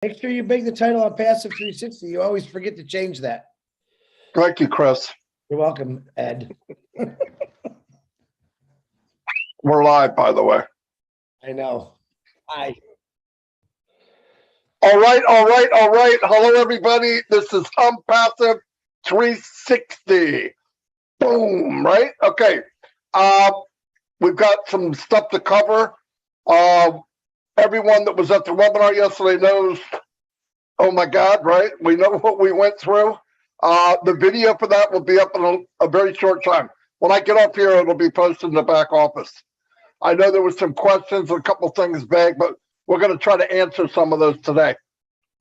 Make sure you make the title on Passive 360. You always forget to change that. Thank you, Chris. You're welcome, Ed. We're live, by the way. I know. Hi. All right. Hello, everybody. This is Passive 360. Boom, right? Okay. We've got some stuff to cover. Everyone that was at the webinar yesterday knows, oh my God, right? We know what we went through. The video for that will be up in a very short time. When I get up here, it'll be posted in the back office. I know there was some questions and a couple things vague, but we're going to try to answer some of those today.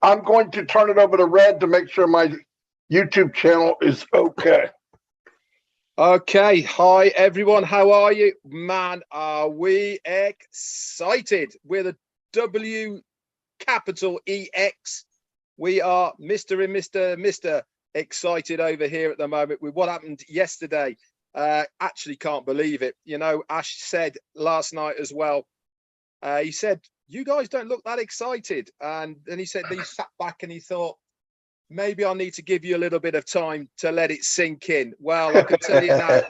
I'm going to turn it over to Red to make sure my YouTube channel is okay. Okay, hi everyone, how are you? Man, are we excited? We're the W capital EX. We are Mr. and Mr. excited over here at the moment with what happened yesterday. Actually can't believe it. You know, Ash said last night as well, he said, you guys don't look that excited. And then he said, he sat back and he thought, maybe I need to give you a little bit of time to let it sink in. Well, I can tell you now,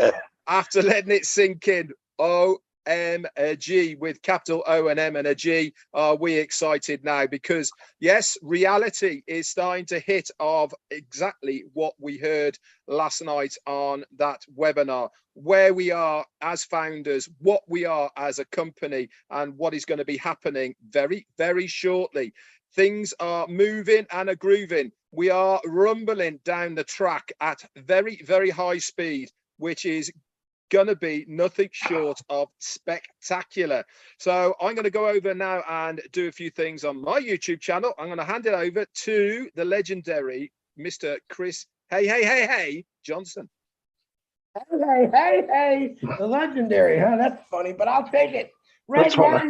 after letting it sink in, OMG, with capital O and M and a G, are we excited now? Because yes, reality is starting to hit of exactly what we heard last night on that webinar, where we are as founders, what we are as a company, and what is going to be happening very, very shortly. Things are moving and are grooving. We are rumbling down the track at very, very high speed, which is going to be nothing short of spectacular. So I'm going to go over now and do a few things on my YouTube channel. I'm going to hand it over to the legendary Mr. Chris Hey Johnson. Hey, the legendary, huh? That's funny, but I'll take it. Red, Marty,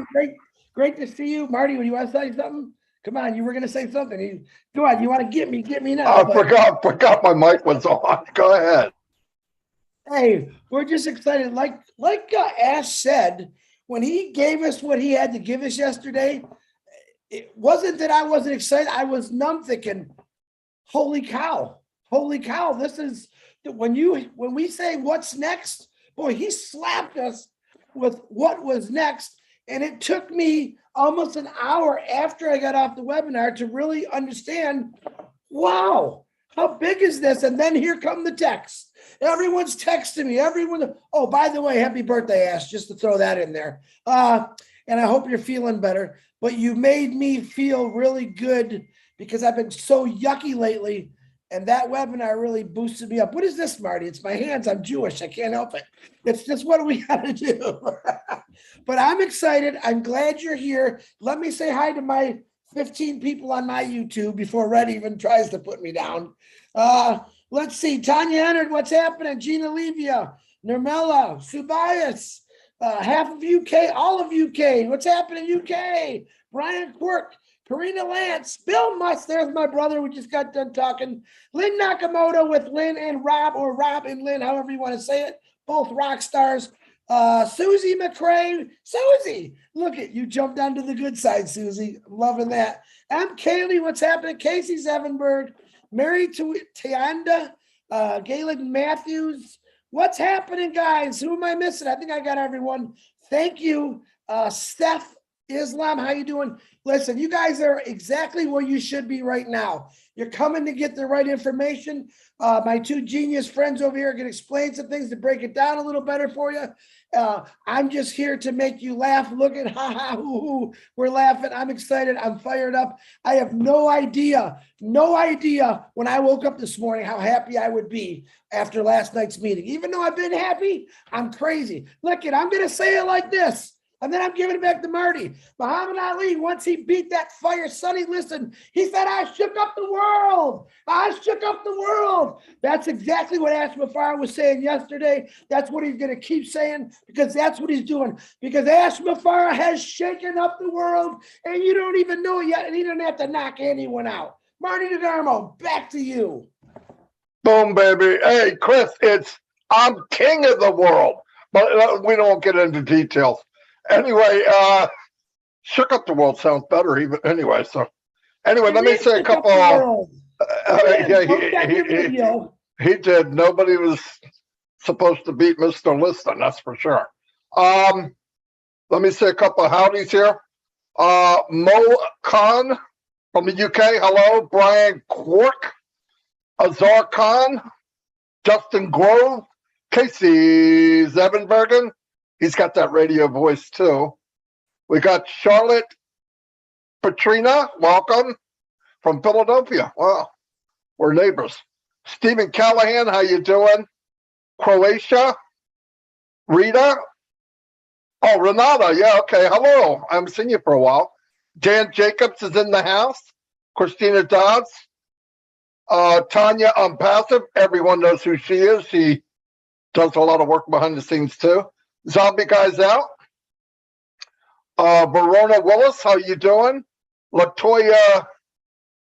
great to see you. Marty, would you want to say something? Come on, you were going to say something. Go on, you want to get me now. I forgot my mic was on. Go ahead. Hey, we're just excited. Like Ash said, when he gave us what he had to give us yesterday, it wasn't that I wasn't excited. I was numb thinking, holy cow, this is, when we say what's next, boy, he slapped us with what was next. And it took me almost an hour after I got off the webinar to really understand, wow, how big is this? And then here come the texts. Everyone's texting me. Oh, by the way, happy birthday, Ash, just to throw that in there. And I hope you're feeling better. But you made me feel really good because I've been so yucky lately. And that webinar really boosted me up. What is this, Marty? It's my hands. I'm Jewish. I can't help it. It's just what we got to do. But I'm excited. I'm glad you're here. Let me say hi to my 15 people on my YouTube before Red even tries to put me down. Let's see. Tanya Ennard, what's happening? Gina Levia, Nirmela, Subias, half of UK, all of UK. What's happening, UK? Brian Quirk. Karina Lance, Bill Must, there's my brother. We just got done talking. Lynn Nakamoto with Lynn and Rob, or Rob and Lynn, however you want to say it. Both rock stars. Susie McCray. Susie, look at you, jumped onto the good side, Susie. I'm loving that. I'm Kaylee. What's happening? Casey Zevenberg. Mary Tianda. Galen Matthews. What's happening, guys? Who am I missing? I think I got everyone. Thank you. Steph Islam, how you doing? Listen, you guys are exactly where you should be right now. You're coming to get the right information. My two genius friends over here are going to explain some things to break it down a little better for you. I'm just here to make you laugh. Look at we're laughing. I'm excited. I'm fired up. I have no idea when I woke up this morning how happy I would be after last night's meeting. Even though I've been happy, I'm crazy. Look, I'm going to say it like this. And then I'm giving it back to Marty. Muhammad Ali, once he beat that fire, Sonny, listen, he said, I shook up the world. I shook up the world. That's exactly what Ash Mafar was saying yesterday. That's what he's going to keep saying because that's what he's doing. Because Ash Mafar has shaken up the world and you don't even know it yet. And he didn't have to knock anyone out. Marty DeGarmo, back to you. Boom, baby. Hey, Chris, I'm king of the world. But we don't get into details. Anyway, shook up the world sounds better even anyway. So Anyway, let me say a It couple. took the world. Yeah, Look at your video. he did. Nobody was supposed to beat Mr. Liston, that's for sure. Let me say a couple of howdies here. Mo Khan from the UK, hello. Brian Quark, Azar Khan, Justin Grove, Casey Zevenbergen. He's got that radio voice too. We got Charlotte Patrina, welcome from Philadelphia. Wow, we're neighbors. Stephen Callahan, how you doing? Croatia, Rita. Oh, Renata, yeah, okay. Hello, I haven't seen you for a while. Dan Jacobs is in the house. Christina Dodds. Tanya Passive, everyone knows who she is. She does a lot of work behind the scenes too. Zombie Guy's out. Verona Willis, how you doing? Latoya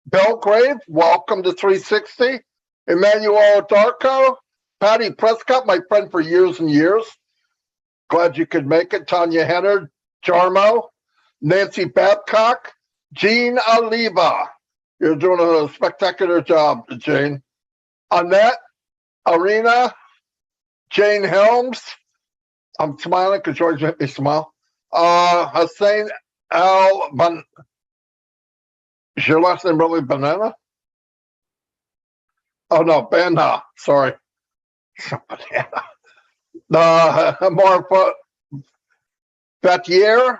Belgrave, welcome to 360. Emmanuel Darko, Patty Prescott, my friend for years and years. Glad you could make it. Tanya Henner, Jarmo, Nancy Babcock, Jean Oliva. You're doing a spectacular job, Jane. Annette, Arena, Jane Helms. I'm smiling because you always make me smile. Hussein Al Ban. Is your last name really Banana? Oh no, Banha. Sorry. Banana. Marfa Batier.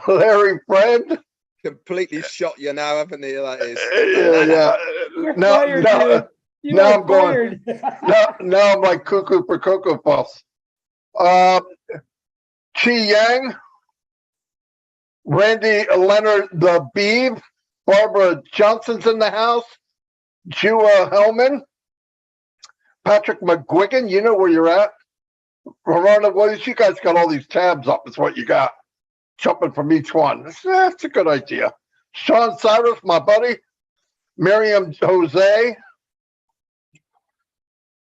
Larry Friend. Completely shot you now, haven't he? That is. Yeah. You're fired, dude. You now are I'm going. fired. Now I'm like cuckoo for Cocoa Puffs. Chi Yang, Randy Leonard the Beeve, Barbara Johnson's in the house, Jua Hellman, Patrick McGuigan, you know where you're at. Verona Williams, you guys got all these tabs up, is what you got. Jumping from each one. That's a good idea. Sean Cyrus, my buddy. Miriam Jose.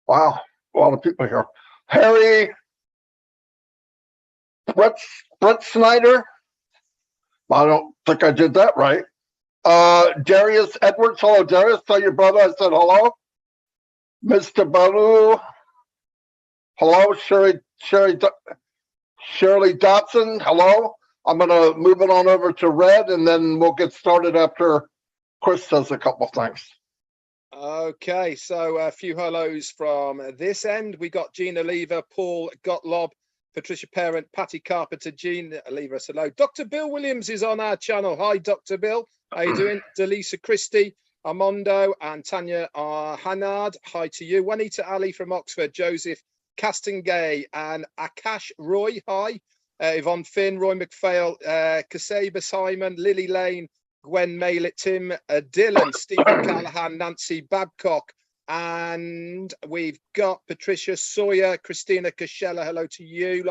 Wow, a lot of people here. Harry Brett Snyder. I don't think I did that right. Darius Edwards. Hello, Darius. Tell your brother I said hello. Mr. Balu. Hello, Shirley Dotson. Hello. I'm going to move it on over to Red, and then we'll get started after Chris says a couple things. Okay, so a few hellos from this end. We got Gina Lever, Paul Gottlob, Patricia Parent, Patty Carpenter, Gina Lever, hello. Dr. Bill Williams is on our channel. Hi, Dr. Bill. How you doing? Delisa Christie, Armando, and Tanya Hanard. Hi to you. Juanita Ali from Oxford, Joseph Castengay, and Akash Roy. Hi. Yvonne Finn, Roy McPhail, Kaseba Simon, Lily Lane, Gwen Maylet, Tim Dillon, Stephen Callahan, Nancy Babcock, and we've got Patricia Sawyer, Christina Cashella, hello to you,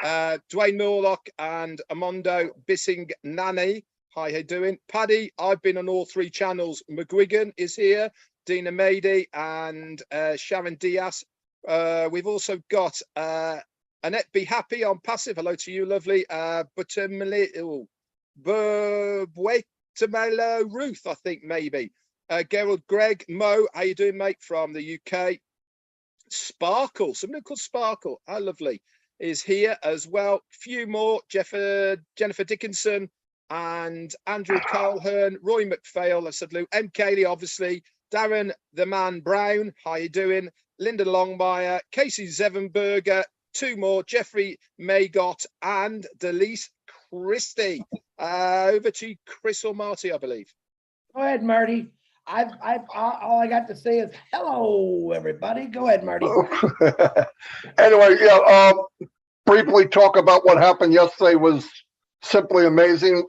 Dwayne Morlock, and Amondo Bissing Nani. Hi, how you doing? Paddy, I've been on all three channels. McGuigan is here, Dina Mady, and Sharon Diaz. We've also got Annette Be Happy on passive. Hello to you, lovely. Buetamelo Ruth, I think maybe. Gerald Greg Mo, how you doing, mate? From the UK. Sparkle, somebody called Sparkle. How lovely is here as well. Few more. Jennifer Dickinson and Andrew Carlhern, Roy McPhail. I said Lou. M. Cayley, obviously. Darren the Man Brown. How you doing? Linda Longmire, Casey Zevenberger. Two more, Jeffrey Maygott and Delise Christie. Over to Chris or Marty, I believe. Go ahead, Marty. All I got to say is hello, everybody. Go ahead, Marty. Anyway, yeah. Briefly talk about what happened yesterday was simply amazing.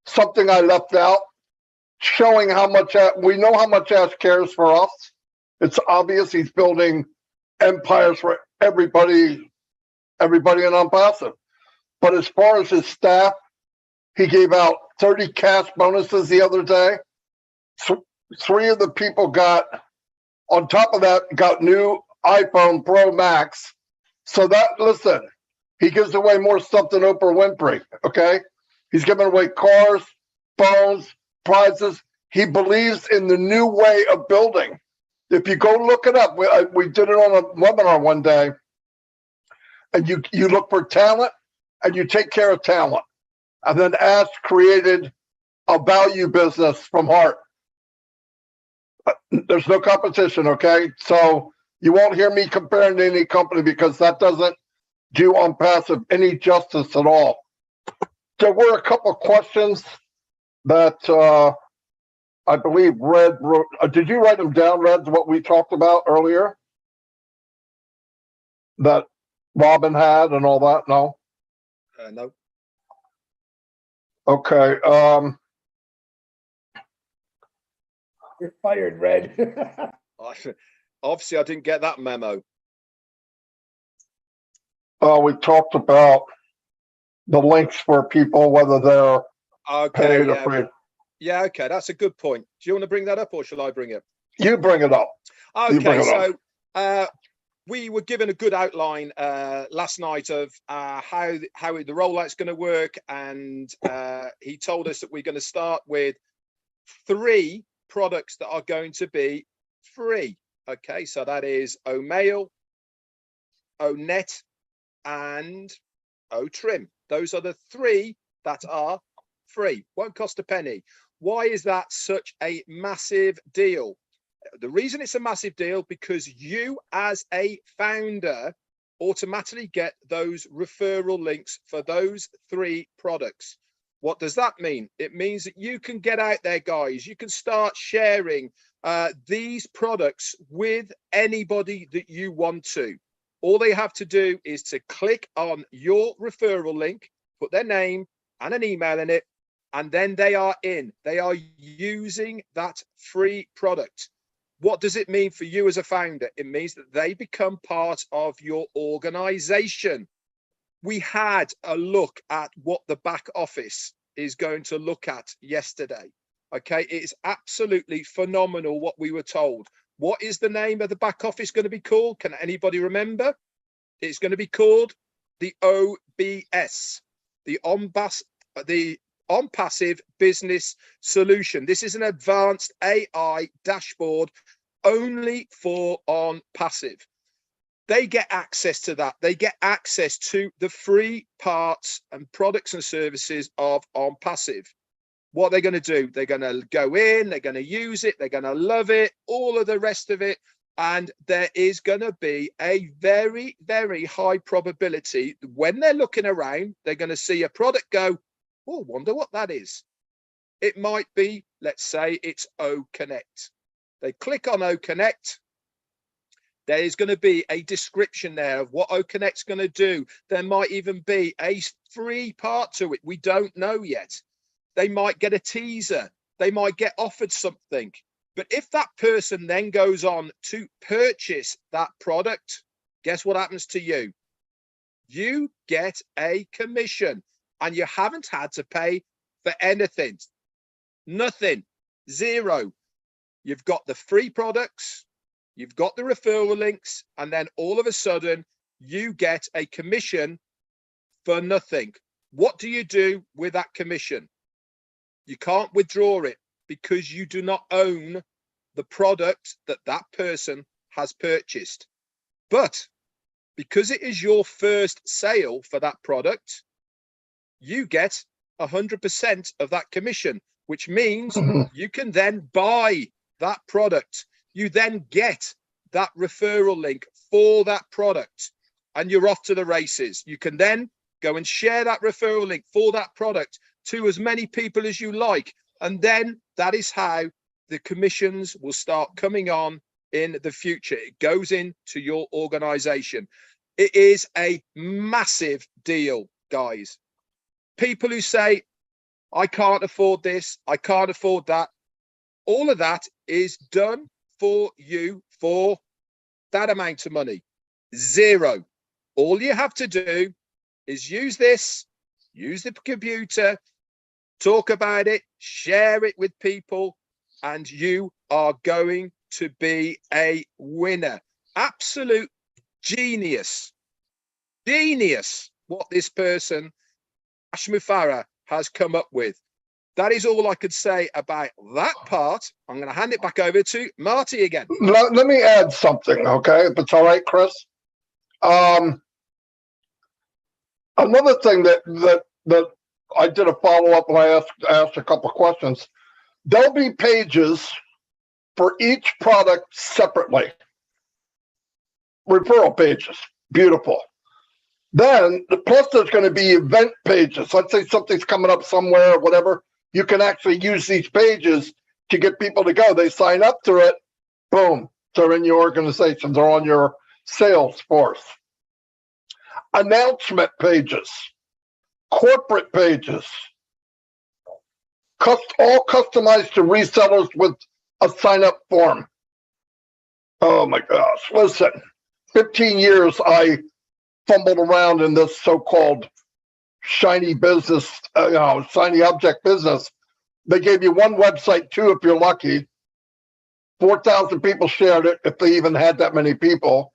Something I left out, showing how much we know how much Ash cares for us. It's obvious he's building empires for everybody in Unpassive. But as far as his staff, he gave out 30 cash bonuses the other day. So 3 of the people got, on top of that, got new iPhone Pro Max. So that, listen, he gives away more stuff than Oprah Winfrey, okay? He's giving away cars, phones, prizes. He believes in the new way of building. If you go look it up, we did it on a webinar one day, and you look for talent and you take care of talent. And then Ash created a value business from heart. There's no competition, okay? So you won't hear me comparing to any company because that doesn't do on passive any justice at all. There were a couple of questions that I believe Red wrote. Did you write them down, Red, what we talked about earlier? That Robin had and all that? No? No. Okay. You're fired, Red. Obviously, I didn't get that memo. We talked about the links for people, whether they're Okay, paid or yeah. free. Yeah, okay, that's a good point. Do you want to bring that up or shall I bring it? You bring it up. You bring Okay, it up. so we were given a good outline last night of how the rollout's going to work, and he told us that we're going to start with 3 products that are going to be free. Okay, so that is O'Mail, O'Net, and O'Trim. Those are the 3 that are free. Won't cost a penny. Why is that such a massive deal? The reason it's a massive deal because you as a founder automatically get those referral links for those 3 products. What does that mean? It means that you can get out there, guys. You can start sharing these products with anybody that you want to. All they have to do is to click on your referral link, put their name and an email in it, and then they are in. They are using that free product. What does it mean for you as a founder? It means that they become part of your organization. We had a look at what the back office is going to look at yesterday. Okay, it is absolutely phenomenal what we were told. What is the name of the back office going to be called? Can anybody remember? It's going to be called the OBS, the On-Passive Business Solution. This is an advanced AI dashboard only for On-Passive. They get access to that. They get access to the free parts and products and services of On-Passive. What they're going to do, they're going to go in, they're going to use it, they're going to love it, all of the rest of it. And there is going to be a very, very high probability when they're looking around, they're going to see a product go, oh, wonder what that is. It might be, let's say it's OConnect. They click on OConnect. There is going to be a description there of what OConnect's going to do. There might even be a free part to it. We don't know yet. They might get a teaser. They might get offered something. But if that person then goes on to purchase that product, guess what happens to you? You get a commission and you haven't had to pay for anything. Nothing. Zero. You've got the free products, you've got the referral links, and then all of a sudden you get a commission for nothing. What do you do with that commission? You can't withdraw it because you do not own the product that that person has purchased. But because it is your first sale for that product, you get 100% of that commission, which means you can then buy that product. You then get that referral link for that product and you're off to the races. You can then go and share that referral link for that product to as many people as you like. And then that is how the commissions will start coming on in the future. It goes into your organization. It is a massive deal, guys. People who say, I can't afford this, I can't afford that. All of that is done for you for that amount of money. Zero. All you have to do is use this, use the computer, talk about it, share it with people, and you are going to be a winner. Absolute genius. Genius what this person, Ash Mufareh, has come up with. That is all I could say about that part. I'm going to hand it back over to Marty again. Let me add something, okay? If it's all right, Chris. Another thing that I did a follow-up and I asked a couple of questions. There'll be pages for each product separately. Referral pages. Beautiful. Then, plus there's going to be event pages. Let's say something's coming up somewhere or whatever. You can actually use these pages to get people to go. They sign up to it. Boom. They're in your organization. They're on your sales force. Announcement pages. Corporate pages. All customized to resellers with a sign-up form. Oh my gosh. Listen, 15 years I fumbled around in this so-called shiny business, shiny object business. They gave you one website too, if you're lucky. 4,000 people shared it, if they even had that many people.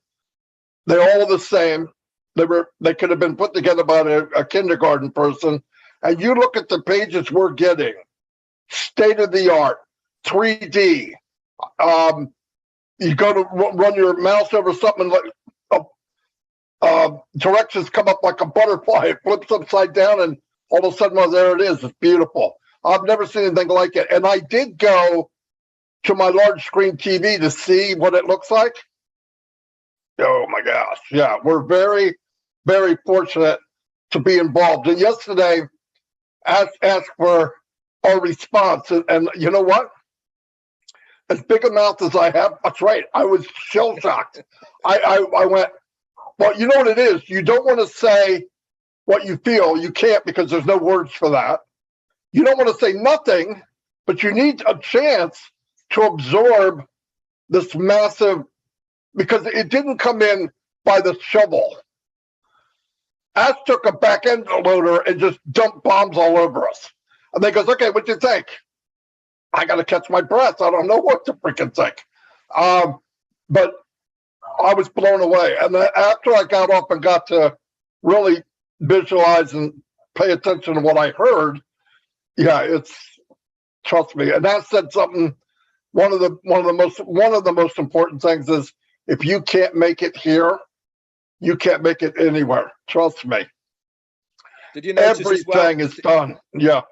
They're all the same. They could have been put together by a kindergarten person. And you look at the pages we're getting, state of the art, 3D. You go to run your mouse over something like directions come up like a butterfly. It flips upside down, and all of a sudden, well, there it is. It's beautiful. I've never seen anything like it. And I did go to my large screen TV to see what it looks like. Oh my gosh. Yeah, we're very, very fortunate to be involved. And yesterday, asked for our response. And you know what? As big a mouth as I have, that's right. I was shell shocked. I went, well, you know what it is? You don't want to say what you feel. You can't, because there's no words for that. You don't want to say nothing, but you need a chance to absorb this massive, because it didn't come in by the shovel. Ash took a back end loader and just dumped bombs all over us. And they goes, okay, what do you think? I got to catch my breath. I don't know what to freaking think. But I was blown away. And then after I got up and got to really visualize and pay attention to what I heard, yeah, trust me. And that said something. One of the most important things is, if you can't make it here, you can't make it anywhere. Trust me. Did you notice everything is done? Yeah.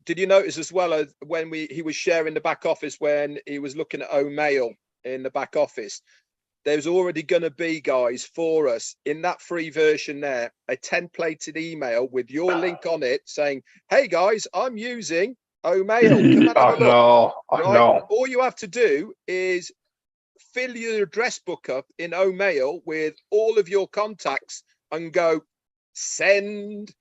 Did you notice as well as when he was sharing the back office, when he was looking at O'Mail in the back office, there's already going to be, guys, for us in that free version there, a templated email with your link on it saying, hey guys, I'm using O'Mail. Come and have a look. I know. All you have to do is fill your address book up in O'Mail with all of your contacts and go send.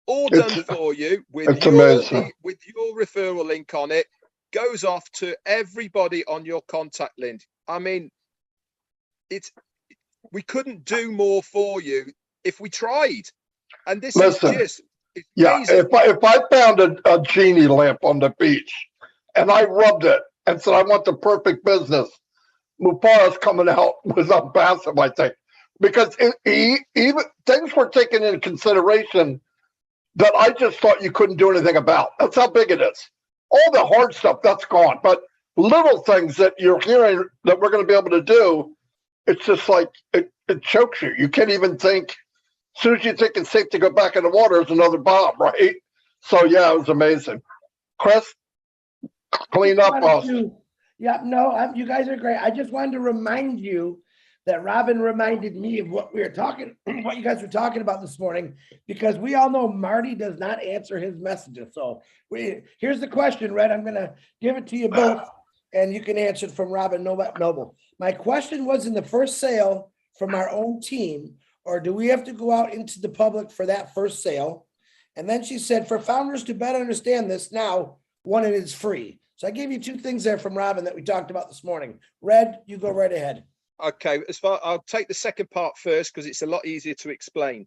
All done for you with your referral link on it. Goes off to everybody on your contact list. I mean, we couldn't do more for you if we tried. And this is just amazing. If I found a genie lamp on the beach and I rubbed it and said I want the perfect business, Mufara's coming out with a massive, I think, because even things were taken into consideration that I just thought you couldn't do anything about. That's how big it is. All the hard stuff, that's gone. But little things that you're hearing that we're going to be able to do, it's just like it chokes you. You can't even think. As soon as you think it's safe to go back in the water, there's another bomb, right? So yeah, it was amazing. Chris, clean up us. Yeah, no, you guys are great. I just wanted to remind you that Robin reminded me of what you guys were talking about this morning, because we all know Marty does not answer his messages. So here's the question, Red. I'm going to give it to you both, and you can answer it from Robin Noble. My question was, in the first sale from our own team, or do we have to go out into the public for that first sale? And then she said, for founders to better understand this now, one, it is free. So I gave you two things there from Robin that we talked about this morning. Red, you go right ahead. Okay, I'll take the second part first because it's a lot easier to explain.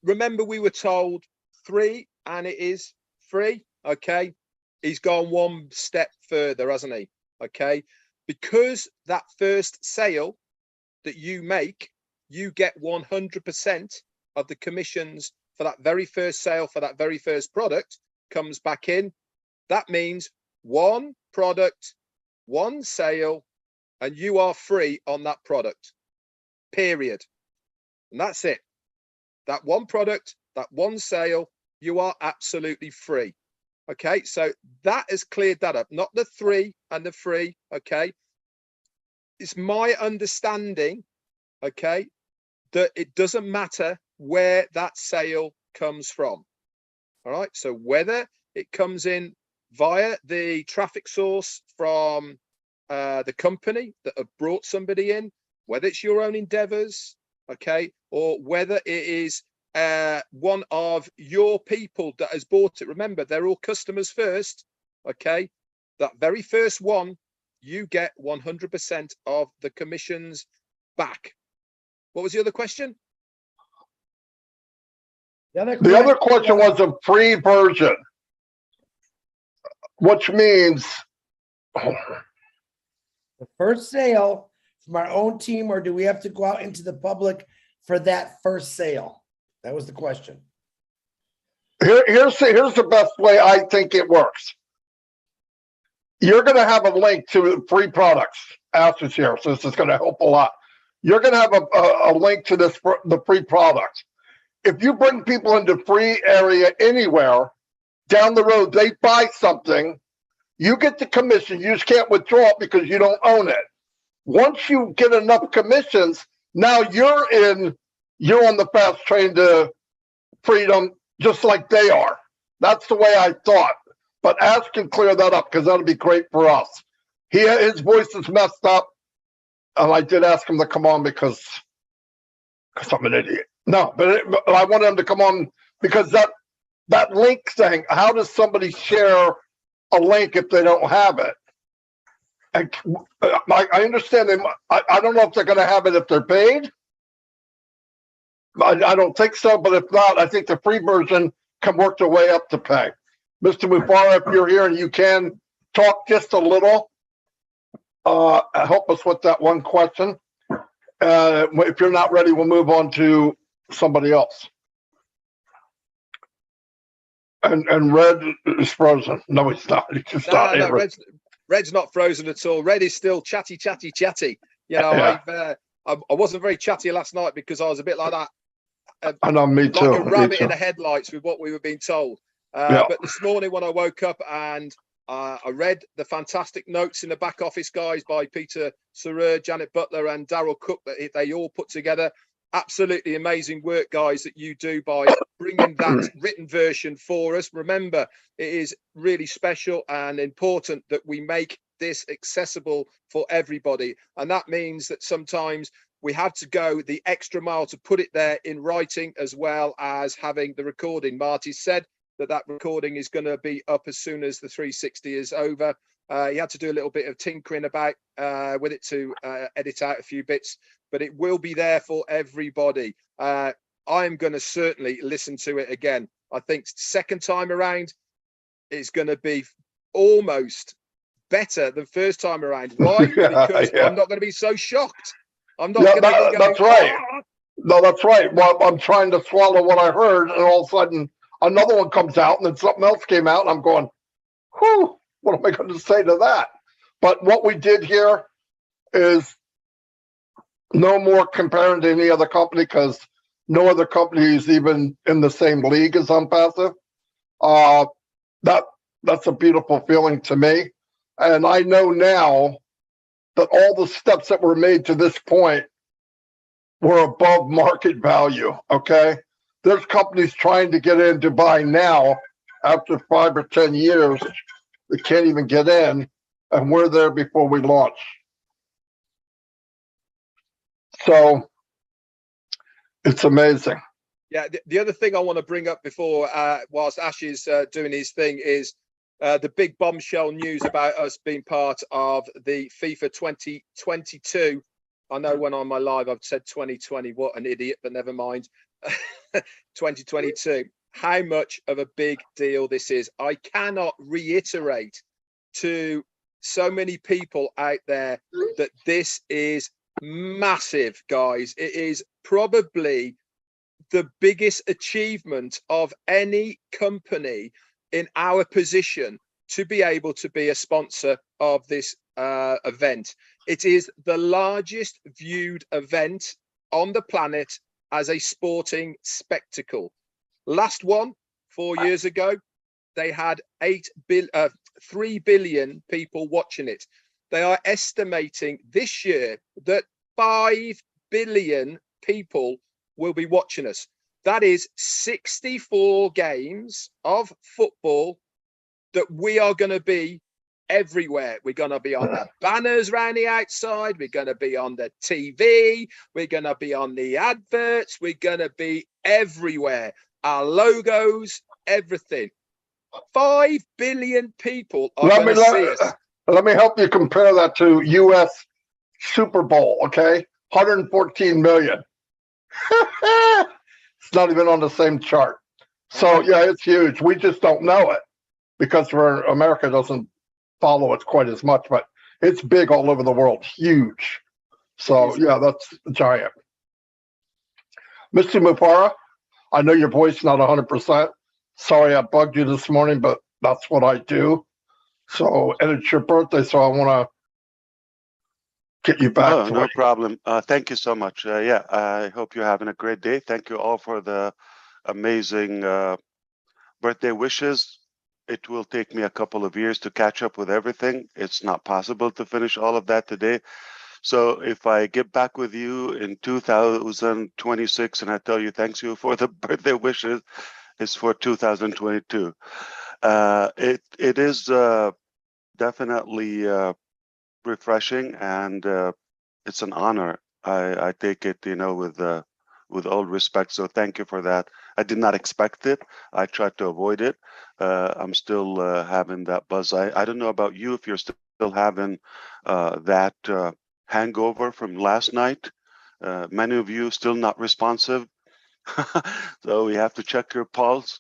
Remember, we were told 3 and it is free. Okay, he's gone one step further, hasn't he? Okay, because that first sale that you make, you get 100% of the commissions for that very first sale for that very first product comes back in, that means one product, one sale, and you are free on that product, period. And that's it. That one product, that one sale, you are absolutely free. Okay, so that has cleared that up, not the 3 and the free. Okay, it's my understanding, okay, that it doesn't matter where that sale comes from. All right, so whether it comes in via the traffic source from the company that have brought somebody in, whether it's your own endeavors, okay, or whether it is one of your people that has bought it. Remember, they're all customers first, okay? That very first one, you get 100% of the commissions back. What was the other question? The other question was a free version, which means the first sale from our own team, or do we have to go out into the public for that first sale? That was the question. Here's the best way I think it works. You're going to have a link to free products. Ash is here, so this is going to help a lot. You're going to have a link to the free products. If you bring people into free area anywhere, down the road, they buy something, you get the commission. You just can't withdraw it because you don't own it. Once you get enough commissions, now you're on the fast train to freedom, just like they are. That's the way I thought. But Ash can clear that up because that'll be great for us. His voice is messed up, and I did ask him to come on because I'm an idiot. No, but I wanted him to come on because that link thing. How does somebody share a link if they don't have it? And I understand them. I don't know if they're going to have it if they're paid. I don't think so, but if not, I think the free version can work their way up to pay. Mr. Mufara, if you're here and you can talk just a little, help us with that one question. If you're not ready, we'll move on to somebody else. And Red is frozen. No, he's not. He's just not. No, Red's not frozen at all. Red is still chatty. You know, Yeah. I wasn't very chatty last night because I was a bit like that. I know, me too. Like a rabbit me too. in the headlights with what we were being told. Yeah. But this morning when I woke up and I read the fantastic notes in the back office, guys, by Peter Sarer, Janet Butler and Daryl Cook, that they all put together. Absolutely amazing work, guys, that you do by bringing that written version for us. Remember, it is really special and important that we make this accessible for everybody. And that means that sometimes we have to go the extra mile to put it there in writing, as well as having the recording. Marty said that recording is going to be up as soon as the 360 is over. He had to do a little bit of tinkering about with it to edit out a few bits, but it will be there for everybody. I'm going to certainly listen to it again. I think second time around is going to be almost better than first time around. Why? Because I'm not going to be so shocked. I'm not going to be going, that's right. No, that's right. Well, I'm trying to swallow what I heard, and all of a sudden another one comes out, and then something else came out, and I'm going, whew, what am I going to say to that? But what we did here is no more comparing to any other company, because no other company is even in the same league as Unpassive. That's a beautiful feeling to me. And I know now that all the steps that were made to this point were above market value, okay? There's companies trying to get in to buy now after 5 or 10 years. They can't even get in, and we're there before we launch. So it's amazing. Yeah, the other thing I want to bring up before, whilst Ash is doing his thing, is the big bombshell news about us being part of the FIFA 2022. I know when on my live I've said 2020, what an idiot, but never mind. 2022. How much of a big deal this is. I cannot reiterate to so many people out there that this is massive, guys. It is probably the biggest achievement of any company in our position to be able to be a sponsor of this event. It is the largest viewed event on the planet as a sporting spectacle. Last one, 4 years ago, they had 3 billion people watching it. They are estimating this year that 5 billion people will be watching us. That is 64 games of football that we are going to be everywhere. We're going to be on the banners around the outside. We're going to be on the TV. We're going to be on the adverts. We're going to be everywhere. Our logos, everything. 5 billion people are going to see us. Let me help you compare that to U.S. Super Bowl, okay? 114 million. It's not even on the same chart. So, yeah, it's huge. We just don't know it because America doesn't follow it quite as much, but it's big all over the world. Huge. So, yeah, that's giant. Mr. Mufara, I know your voice not 100%. Sorry I bugged you this morning, but that's what I do. So, and it's your birthday, so I want to get you back. Oh, no problem. Thank you so much. Yeah, I hope you're having a great day. Thank you all for the amazing birthday wishes. It will take me a couple of years to catch up with everything. It's not possible to finish all of that today. So if I get back with you in 2026 and I tell you thanks you for the birthday wishes, it's for 2022. It is definitely refreshing, and it's an honor. I take it, with all respect. So thank you for that. I did not expect it. I tried to avoid it. I'm still having that buzz. I don't know about you, if you're still having that hangover from last night. Many of you still not responsive. So we have to check your pulse.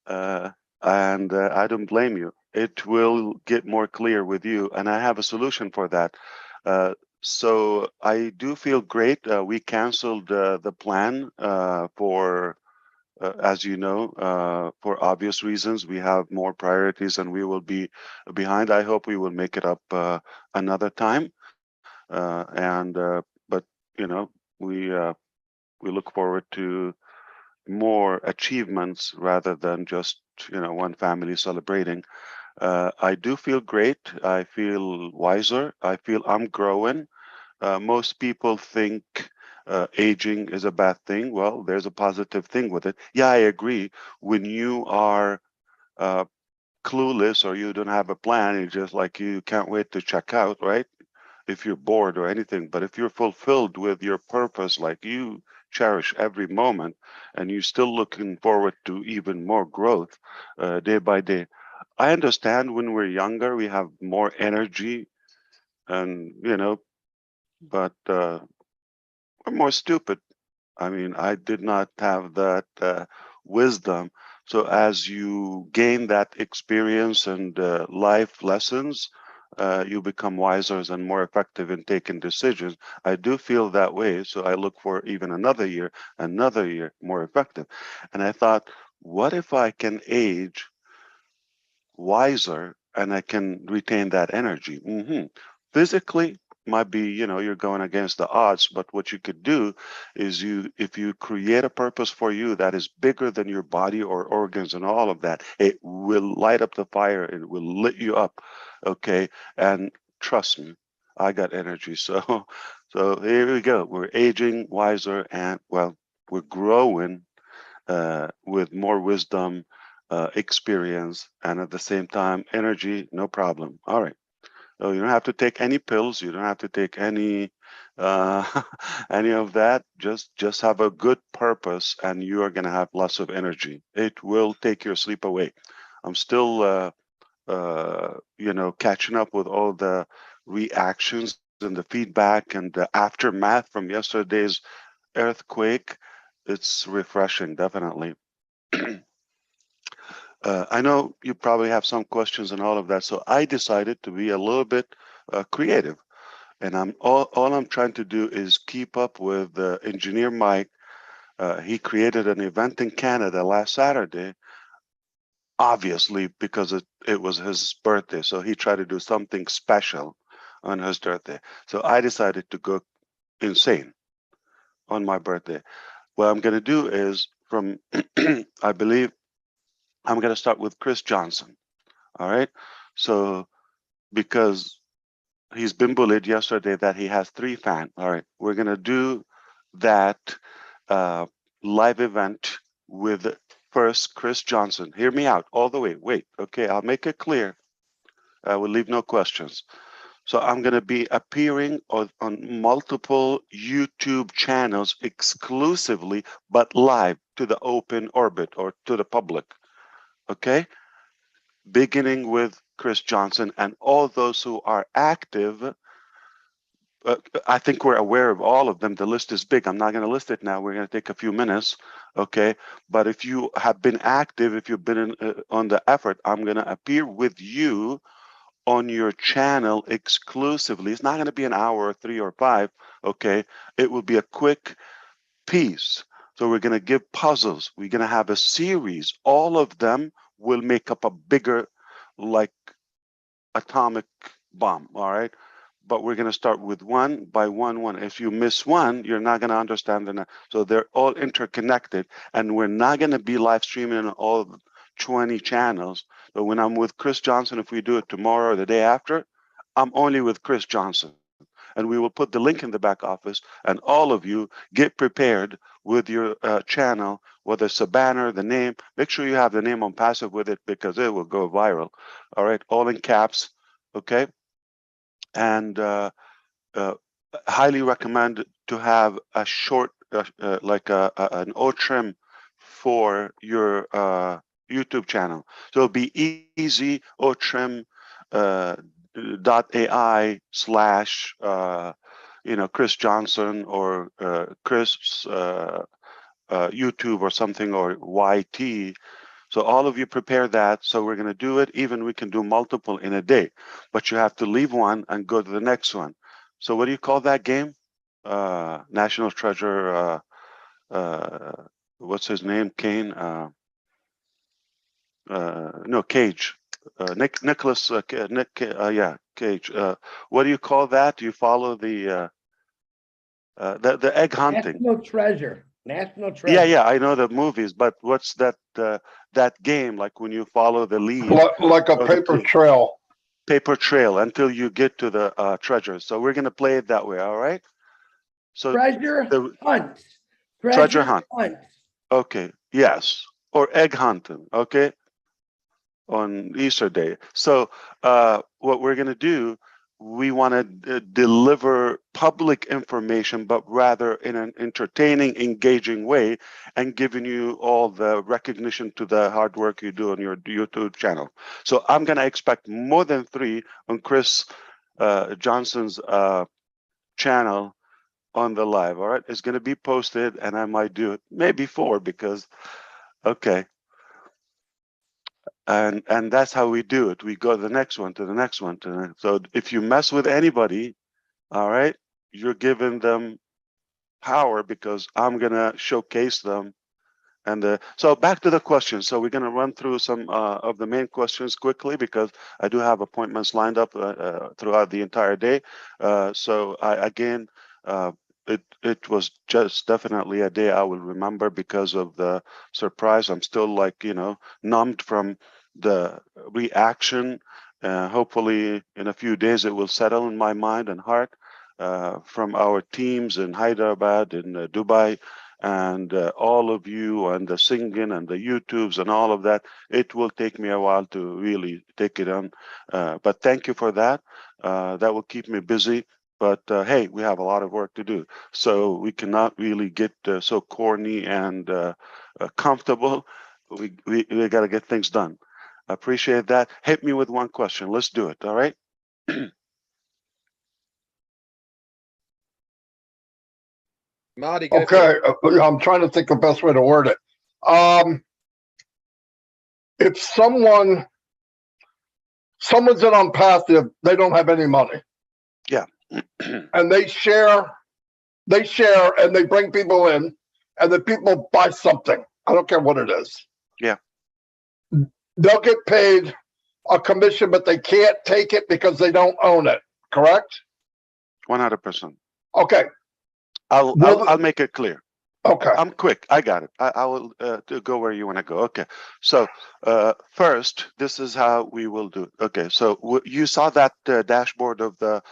And I don't blame you. It will get more clear with you, and I have a solution for that. So I do feel great. We canceled the plan for, as you know, for obvious reasons. We have more priorities, and we will be behind. I hope we will make it up another time. But we look forward to more achievements rather than just one family celebrating. I do feel great. I feel wiser. I feel I'm growing. Most people think aging is a bad thing. Well, there's a positive thing with it. Yeah, I agree. When you are clueless or you don't have a plan, it's just like you can't wait to check out, right? If you're bored or anything. But if you're fulfilled with your purpose, like you cherish every moment, and you're still looking forward to even more growth day by day. I understand when we're younger, we have more energy, and but we're more stupid. I mean, I did not have that wisdom. So as you gain that experience and life lessons, you become wiser and more effective in taking decisions. I do feel that way. So I look for even another year more effective. And I thought, what if I can age wiser and I can retain that energy? Physically, might be, you're going against the odds, but what you could do is if you create a purpose for you that is bigger than your body or organs and all of that, it will light up the fire. It will lit you up. Okay. And trust me, I got energy. So here we go. We're aging wiser, and well, we're growing with more wisdom, experience, and at the same time, energy, no problem. All right. So you don't have to take any pills. You don't have to take any any of that. Just have a good purpose, and you are going to have lots of energy. It will take your sleep away. I'm still, catching up with all the reactions and the feedback and the aftermath from yesterday's earthquake. It's refreshing, definitely. I know you probably have some questions and all of that, so I decided to be a little bit creative, and all I'm trying to do is keep up with Engineer Mike He created an event in Canada last Saturday, obviously because it was his birthday. So he tried to do something special on his birthday. So I decided to go insane on my birthday. What I'm going to do is from, I believe I'm going to start with Chris Johnson. All right. So because he's been bullied yesterday that he has 3 fans. All right. We're going to do that live event with first Chris Johnson. Hear me out all the way. Wait. Okay. I'll make it clear. I will leave no questions. So I'm going to be appearing on multiple YouTube channels exclusively, but live to the open orbit or to the public. Okay. Beginning with Chris Johnson and all those who are active. I think we're aware of all of them. The list is big. I'm not going to list it now. We're going to take a few minutes. Okay. But if you have been active, if you've been on the effort, I'm going to appear with you on your channel exclusively. It's not going to be an hour or 3 or 5. Okay. It will be a quick piece. So we're going to give puzzles. We're going to have a series. All of them will make up a bigger, like, atomic bomb. All right. But we're going to start with one by one. If you miss one, you're not going to understand the next. So they're all interconnected, and we're not going to be live streaming on all 20 channels. But when I'm with Chris Johnson, if we do it tomorrow or the day after, I'm only with Chris Johnson. And we will put the link in the back office, and all of you get prepared with your channel, whether it's a banner, the name. Make sure you have the name on passive with it because it will go viral. All right, all in caps, okay? And highly recommend to have a short, like an O-trim for your YouTube channel. So it'll be easy, O-trim .ai / Chris Johnson or Chris YouTube or something, or YT. So all of you prepare that. So we're going to do it. Even we can do multiple in a day, but you have to leave one and go to the next one. So what do you call that game? National Treasure. What's his name? Kane. No, Cage. Nicholas. Yeah, Cage. What do you call that? Do you follow the egg hunting? National Treasure. National Treasure. Yeah, I know the movies, but what's that that game like when you follow the lead? Like a paper trail. Paper trail until you get to the treasure. So we're gonna play it that way, all right? So Treasure hunt. Treasure hunt. hunt. Okay, yes. Or egg hunting, okay? On Easter day. So what we're gonna do, we want to deliver public information, but rather in an entertaining, engaging way, and giving you all the recognition to the hard work you do on your YouTube channel. So I'm going to expect more than 3 on Chris Johnson's channel on the live. All right. It's going to be posted, and I might do it maybe 4 because, okay. And that's how we do it. We go to the next one, to the next one, to the next. So if you mess with anybody, all right, you're giving them power because I'm gonna showcase them. And so back to the questions. So we're gonna run through some of the main questions quickly because I do have appointments lined up throughout the entire day. So again, it was just definitely a day I will remember because of the surprise. I'm still, like, numbed from the reaction. Hopefully in a few days it will settle in my mind and heart from our teams in Hyderabad, in Dubai, and all of you, and the singing and the YouTubes and all of that. It will take me a while to really take it on, but thank you for that. That will keep me busy. But hey, we have a lot of work to do, so we cannot really get so corny and comfortable. We got to get things done. I appreciate that. Hit me with one question. Let's do it. All right. Marty, go Okay, I'm trying to think the best way to word it. If someone's in on passive, they don't have any money. Yeah. And they share and they bring people in, and then people buy something. I don't care what it is. Yeah. They'll get paid a commission, but they can't take it because they don't own it. Correct? 100%. Okay. I'll make it clear. Okay. I'm quick. I got it. I will go where you want to go. Okay. So first, this is how we will do it. Okay. So you saw that dashboard of the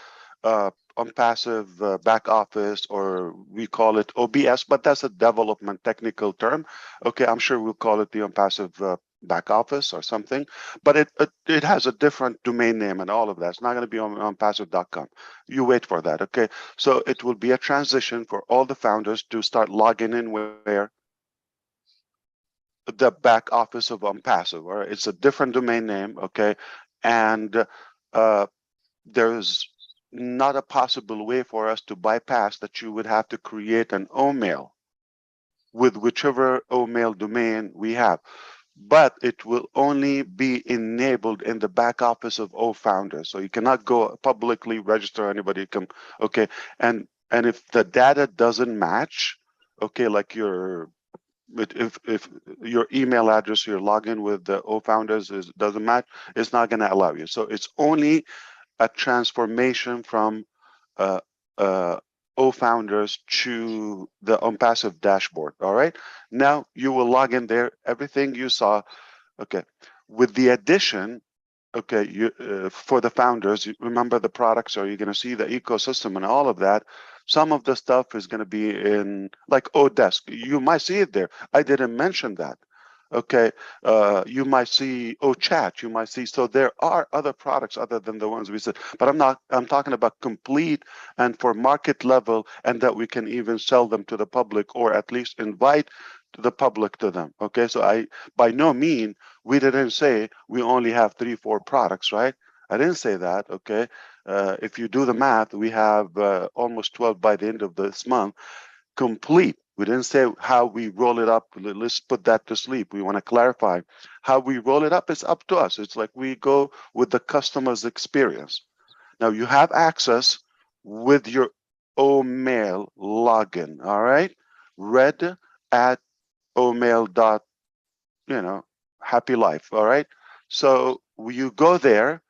OnPassive back office, or we call it OBS, but that's a development technical term. Okay. I'm sure we'll call it the OnPassive back office or something, but it has a different domain name and all of that. It's not going to be on onpassive.com. You wait for that. Okay. So it will be a transition for all the founders to start logging in where the back office of OnPassive, or it's a different domain name. Okay. And there's not a possible way for us to bypass that. You would have to create an OMail with whichever OMail domain we have, but it will only be enabled in the back office of all founders. So you cannot go publicly register anybody. Okay, and if the data doesn't match, okay, like if your email address, your login with the O founders doesn't match, it's not going to allow you. So it's only a transformation from O founders to the OnPassive dashboard. All right. Now you will log in there. Everything you saw. Okay. With the addition, okay, you for the founders, you remember the products, or you're going to see the ecosystem and all of that. Some of the stuff is going to be in like Odesk. You might see it there. I didn't mention that. Okay, you might see chat, you might see, so there are other products other than the ones we said, but I'm talking about complete and for market level, and that we can even sell them to the public, or at least invite the public to them. Okay, so by no mean, we didn't say we only have 3-4 products, right? I didn't say that. Okay, if you do the math, we have almost 12 by the end of this month, complete. We didn't say how we roll it up. Let's put that to sleep. We want to clarify how we roll it up. It's up to us. It's like we go with the customer's experience. Now you have access with your OMail login. All right, red at OMail dot, happy life. All right, so you go there,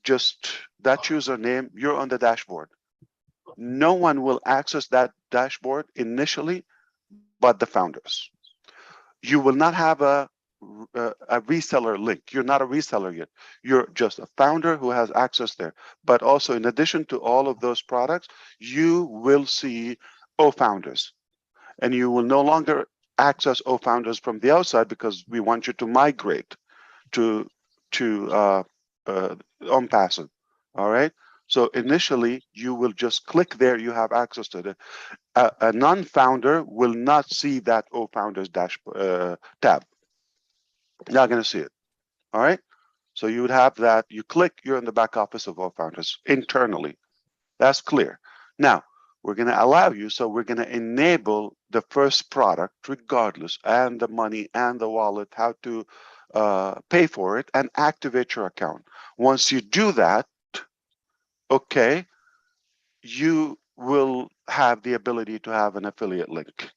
just that username, you're on the dashboard. No one will access that dashboard initially but the founders. You will not have a reseller link. You're not a reseller yet. You're just a founder who has access there. But also, in addition to all of those products, you will see founders, and you will no longer access founders from the outside, because we want you to migrate to OnPassive. All right. So initially, you will just click there. You have access to it. A non-founder will not see that founders tab. Not going to see it. All right. So you would have that. You click. You're in the back office of founders internally. That's clear. Now we're going to allow you. So we're going to enable the first product, regardless, and the money and the wallet, how to pay for it and activate your account. Once you do that, okay, you will have the ability to have an affiliate link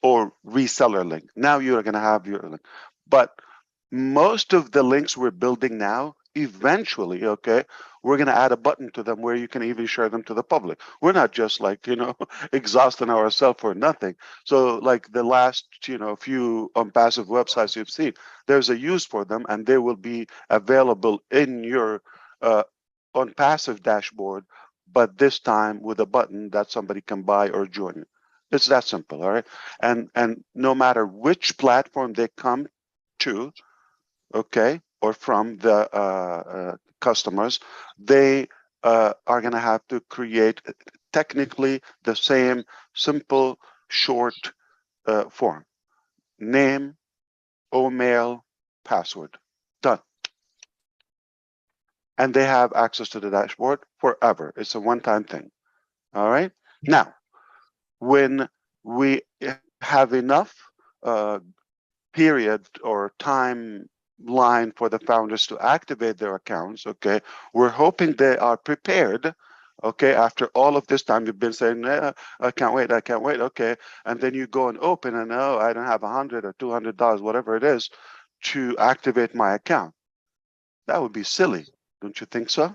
or reseller link. Now you're going to have your link. But most of the links we're building now, eventually, okay, we're going to add a button to them where you can even share them to the public. We're not just like, exhausting ourselves for nothing. So like the last, few OnPassive websites you've seen, there's a use for them, and they will be available in your OnPassive dashboard, but this time with a button that somebody can buy or join. It's that simple, all right? And no matter which platform they come to, okay, or from the customers, they are going to have to create technically the same simple, short form. Name, OMail, password. Done. And they have access to the dashboard forever. It's a one-time thing. All right. Now, when we have enough period or timeline for the founders to activate their accounts, okay, we're hoping they are prepared, Okay, after all of this time, you've been saying, I can't wait, I can't wait. Okay, and then you go and open, and oh, I don't have $100 or $200, whatever it is, to activate my account. That would be silly, don't you think so?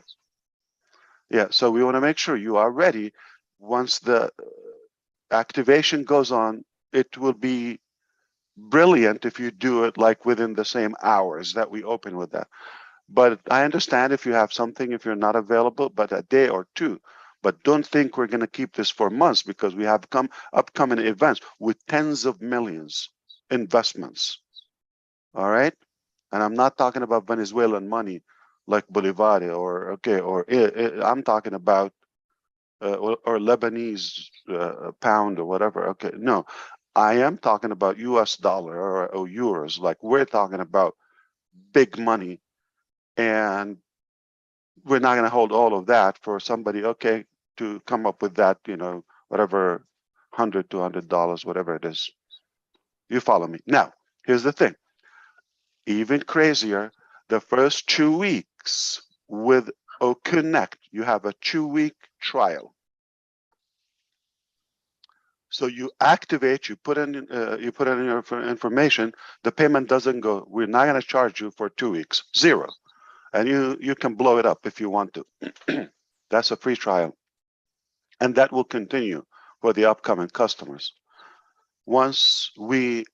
Yeah, so we want to make sure you are ready. Once the activation goes on, it will be brilliant if you do it like within the same hours that we open with that. But I understand if you have something, if you're not available, but a day or two. But don't think we're going to keep this for months, because we have upcoming events with tens of millions investments. All right. And I'm not talking about Venezuelan money like Bolivar or I'm talking about or Lebanese pound or whatever. Okay. No, I am talking about US dollar or euros. Like, we're talking about big money, and we're not going to hold all of that for somebody, okay, to come up with that, whatever, $100, $200, whatever it is. You follow me? Now, here's the thing. Even crazier, the first 2 weeks with OConnect, you have a 2-week trial. So you activate, you put in your information, the payment doesn't go. We're not going to charge you for 2 weeks, zero. And you can blow it up if you want to. That's a free trial. And that will continue for the upcoming customers. Once we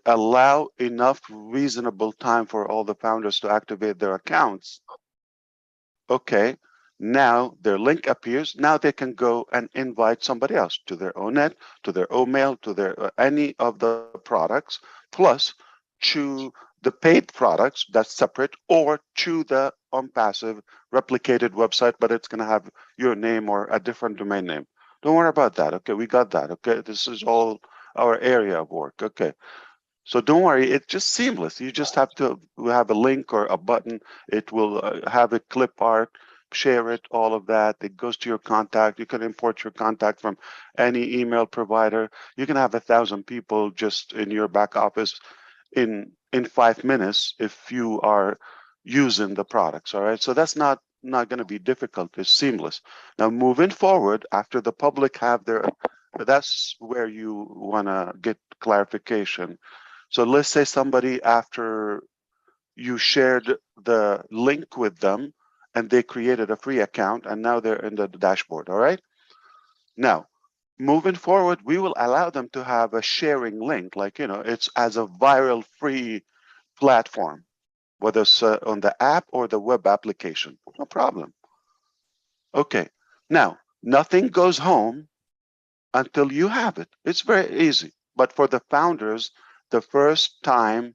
allow enough reasonable time for all the founders to activate their accounts, okay, now their link appears. Now they can go and invite somebody else to their ONET, to their OMail, to their any of the products, plus to the paid products that's separate, or to the OnPassive replicated website, but it's going to have your name or a different domain name. Don't worry about that. Okay, we got that. Okay, this is all our area of work. Okay. So don't worry, it's just seamless. You just have to have a link or a button. It will have a clip art, share it, all of that. It goes to your contact. You can import your contact from any email provider. You can have 1,000 people just in your back office in 5 minutes if you are using the products. All right. So that's not going to be difficult. It's seamless. Now, moving forward, after the public have their, that's where you want to get clarification. So let's say somebody, after you shared the link with them and they created a free account, and now they're in the dashboard. All right. Now, moving forward, we will allow them to have a sharing link, like, it's as a viral free platform, whether it's on the app or the web application. No problem. Okay. Now, nothing goes home until you have it. It's very easy. But for the founders, the first time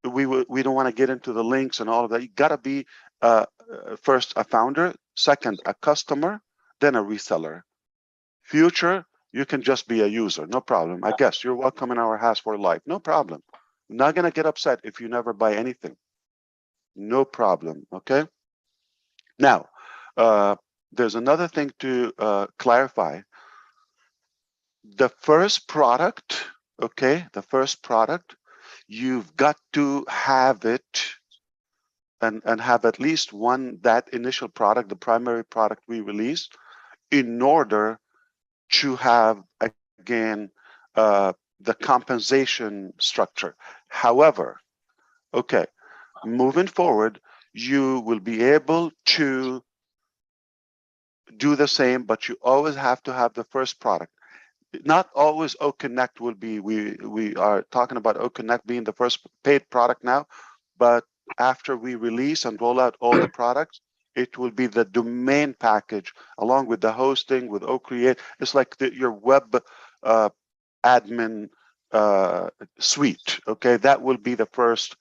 we don't want to get into the links and all of that. You got to be first a founder, second a customer, then a reseller. Future, you can just be a user, no problem. I guess you're welcome in our house for life, no problem. I'm not going to get upset if you never buy anything, no problem. Okay. Now, there's another thing to clarify. The first product, okay, you've got to have it and have at least one, that initial product, the primary product we release, in order to have, again, the compensation structure. However, okay, moving forward, you will be able to do the same, but you always have to have the first product. Not always OConnect will be, we are talking about OConnect being the first paid product now, but after we release and roll out all the products, it will be the domain package along with the hosting with OCreate. It's like your web admin suite. Okay, that will be the first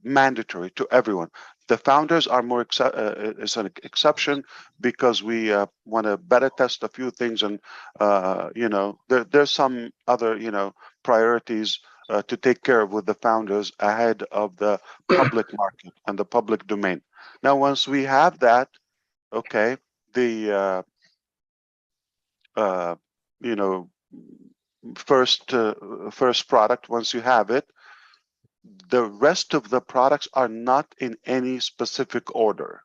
mandatory to everyone. The founders are more is an exception, because we want to beta test a few things, and there's some other priorities to take care of with the founders ahead of the public market and the public domain. Now, once we have that, okay, the first product, once you have it, the rest of the products are not in any specific order.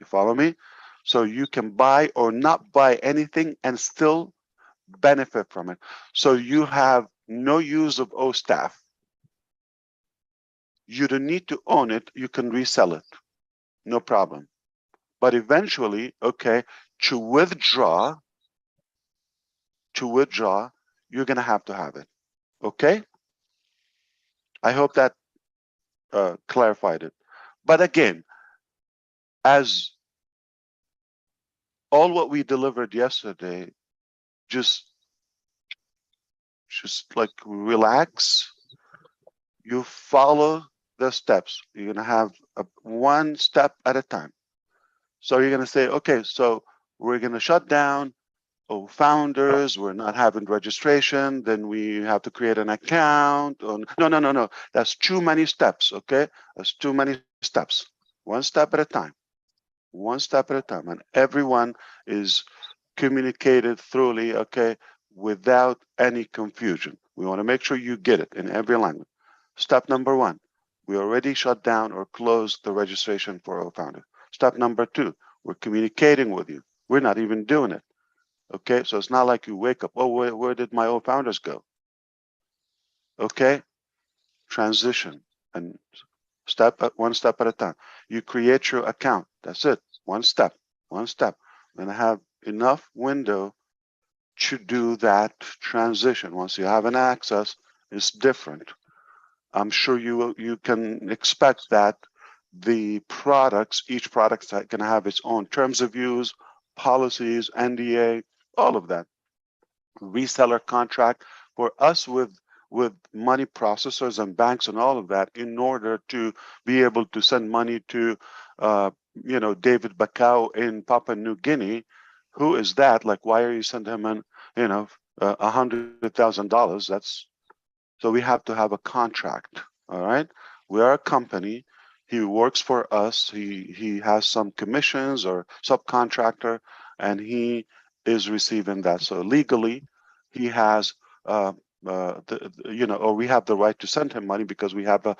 You follow me? So you can buy or not buy anything and still benefit from it. So you have no use of O staff. You don't need to own it. You can resell it. No problem. But eventually, okay, to withdraw, you're going to have it. Okay? I hope that clarified it. But again, as all what we delivered yesterday, just like relax. You follow the steps. You're going to have one step at a time. So you're going to say, okay, so we're going to shut down founders. We're not having registration. Then we have to create an account. No. That's too many steps. Okay. That's too many steps. One step at a time. One step at a time. And everyone is communicated thoroughly, okay, without any confusion. We want to make sure you get it in every language. Step number one, we already shut down or closed the registration for founder. Step number two, we're communicating with you. We're not even doing it. Okay, so it's not like you wake up, oh, where did my founders go? Okay, transition and one step at a time. You create your account. That's it. One step. We're gonna have enough window to do that transition. Once you have an access, it's different. I'm sure you can expect that the products, each product can have its own terms of use, policies, NDA, all of that. Reseller contract for us with money processors and banks and all of that, in order to be able to send money to David Bakau in Papua New Guinea. Who is that? Like, why are you sending him in $100,000? That's so we have to have a contract. All right, we are a company. He works for us. He has some commissions or subcontractor, and he is receiving that. So legally, he has or we have the right to send him money because we have a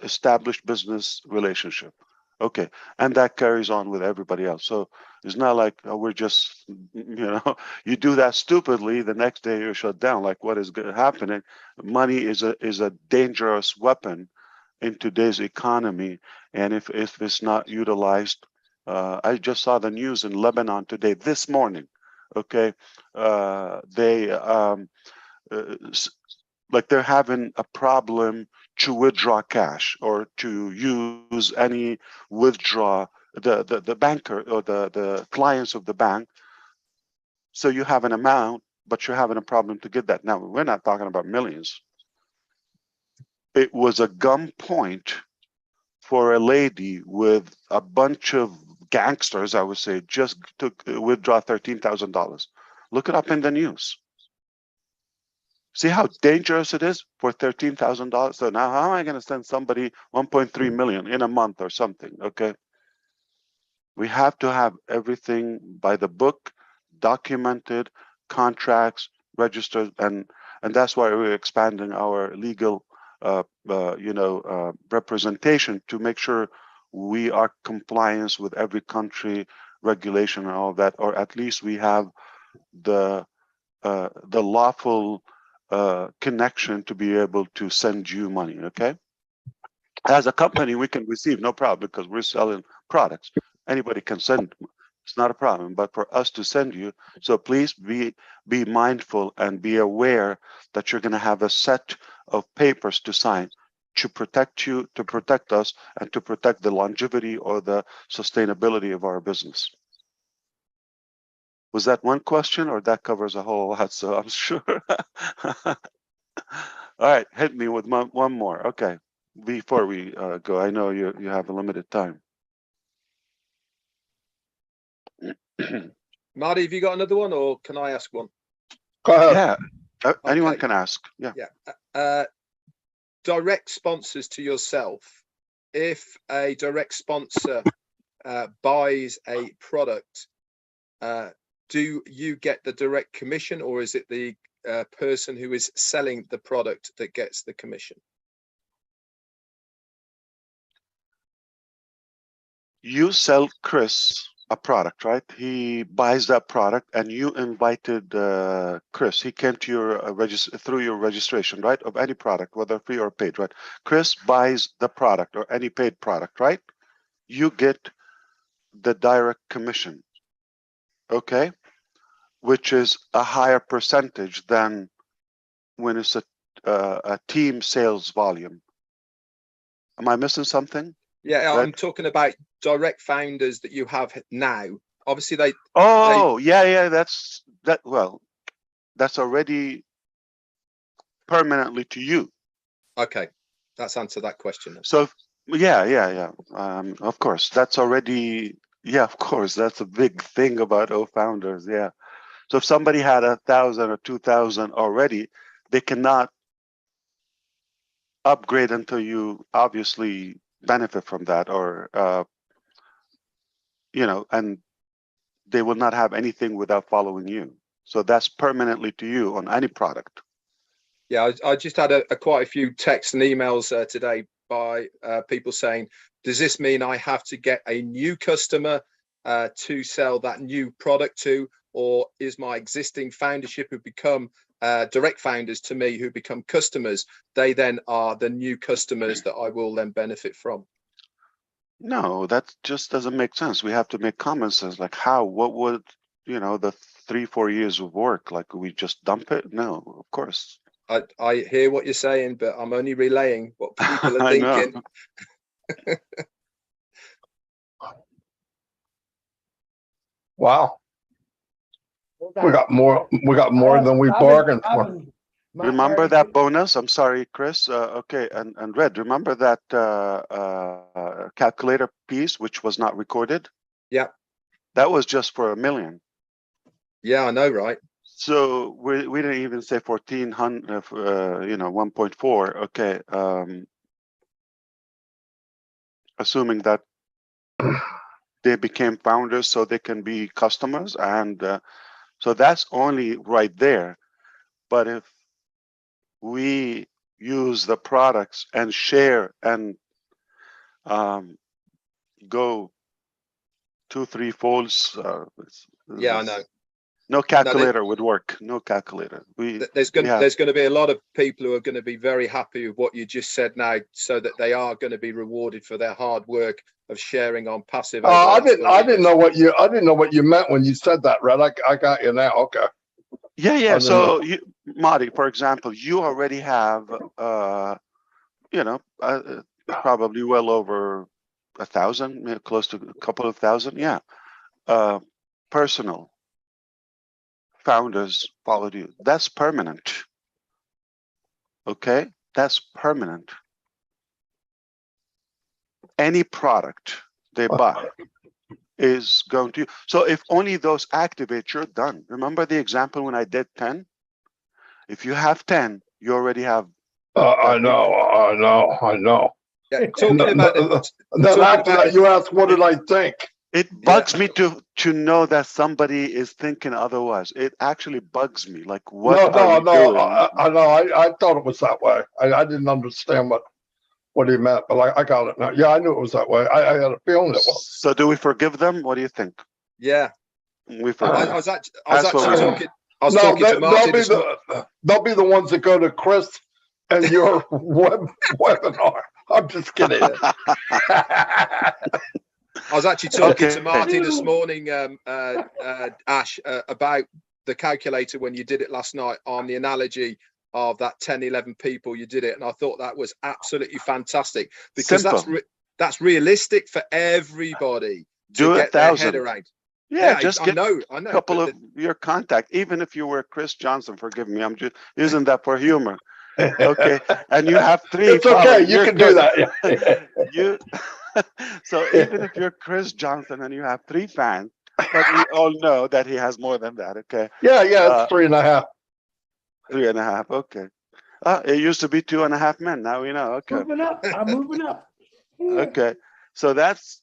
established business relationship. Okay, and that carries on with everybody else. So it's not like we're just, you do that stupidly, the next day you're shut down. Like, what is happening? Money is a dangerous weapon in today's economy, and if it's not utilized, I just saw the news in Lebanon today, this morning. Okay, they like they're having a problem to withdraw cash or to use any withdraw the banker or the clients of the bank. So you have an amount, but you're having a problem to get that. Now, we're not talking about millions. It was a gunpoint for a lady with a bunch of gangsters, I would say, just to withdraw $13,000. Look it up in the news. See how dangerous it is for $13,000. So now, how am I going to send somebody 1.3 million in a month or something? Okay, we have to have everything by the book, documented, contracts, registered, and that's why we're expanding our legal, representation to make sure we are compliance with every country regulation and all that, or at least we have the lawful connection to be able to send you money. Okay, as a company we can receive, no problem, because we're selling products. Anybody can send, it's not a problem. But for us to send you, so please be mindful and be aware that you're going to have a set of papers to sign to protect you, to protect us, and to protect the longevity or the sustainability of our business. Was that one question, or that covers a whole lot? So I'm sure. All right, hit me with one more. Okay, before we go, I know you have a limited time. Marty, have you got another one, or can I ask one? Go ahead. Yeah, anyone can ask. Yeah. Direct sponsors to yourself. If a direct sponsor buys a product, do you get the direct commission, or is it the person who is selling the product that gets the commission? you sell Chris a product, right? He buys that product, and you invited Chris. He came to your through your registration, right? Of any product, whether free or paid, right? Chris buys the product or any paid product, right? You get the direct commission, okay? Which is a higher percentage than when it's a team sales volume. Am I missing something? Yeah, Right. I'm talking about direct founders that you have now. Obviously, they. Oh, yeah, that's that. Well, that's already permanently to you. Okay, that's answered that question then. So, yeah. Of course, that's already. Yeah, of course, that's a big thing about founders. Yeah. So if somebody had 1,000 or 2,000 already, they cannot upgrade until you obviously benefit from that, or and they will not have anything without following you. So that's permanently to you on any product. Yeah, I just had quite a few texts and emails today by people saying, does this mean I have to get a new customer to sell that new product to, or is my existing foundership who become direct founders to me, who become customers, they then are the new customers that I will then benefit from? No, that just doesn't make sense. We have to make common sense. Like what would, the 3-4 years of work, like we just dump it? No, of course. I hear what you're saying, but I'm only relaying what people are thinking. Wow. We got more than we bargained for. Remember that bonus? I'm sorry, Chris. Okay, and Red, remember that calculator piece which was not recorded? Yeah. That was just for $1 million. Yeah, I know, right? So we didn't even say 1,400, 1.4. Okay. Assuming that they became founders so they can be customers, and so that's only right there. But if we use the products and share and go 2-3 folds, Yeah, I know. No calculator would work. No calculator. There's going to be a lot of people who are going to be very happy with what you just said now, so that they are going to be rewarded for their hard work of sharing on passive. I didn't know what you meant when you said that, Red. I got you now. Okay. Yeah. So Marty, for example, you already have probably well over 1,000, close to a couple of thousand. Yeah. Personal founders followed you. That's permanent. Okay, that's permanent. Any product they buy is going to. So if only those activate, you're done. Remember the example when I did 10? If you have 10, you already have. I know. Yeah, talking about then after that, you asked, what did I think? It bugs me to know that somebody is thinking otherwise. It actually bugs me. Like, what are we doing? I know. I thought it was that way. I didn't understand what he meant, but I got it now. Yeah, I knew it was that way. I had a feeling it was. So do we forgive them? What do you think? Yeah. We forgive. I was actually talking to Martin. They'll be the ones that go to Chris and your webinar. I'm just kidding. I was actually talking to Marty this morning, Ash, about the calculator when you did it last night, on the analogy of that 10, 11 people you did it. And I thought that was absolutely fantastic, because that's realistic for everybody to get their head around. Yeah, just get I know, a couple of your contact. Even if you were Chris Johnson, forgive me, I'm just using that for humor. Okay, and you have 3. It's okay, you can do that. So even if you're Chris Johnson and you have 3 fans, but we all know that he has more than that. Okay. Yeah, it's 3.5. 3.5. Okay. It used to be 2.5 men. Now we know. Okay. I'm moving up. Okay. So that's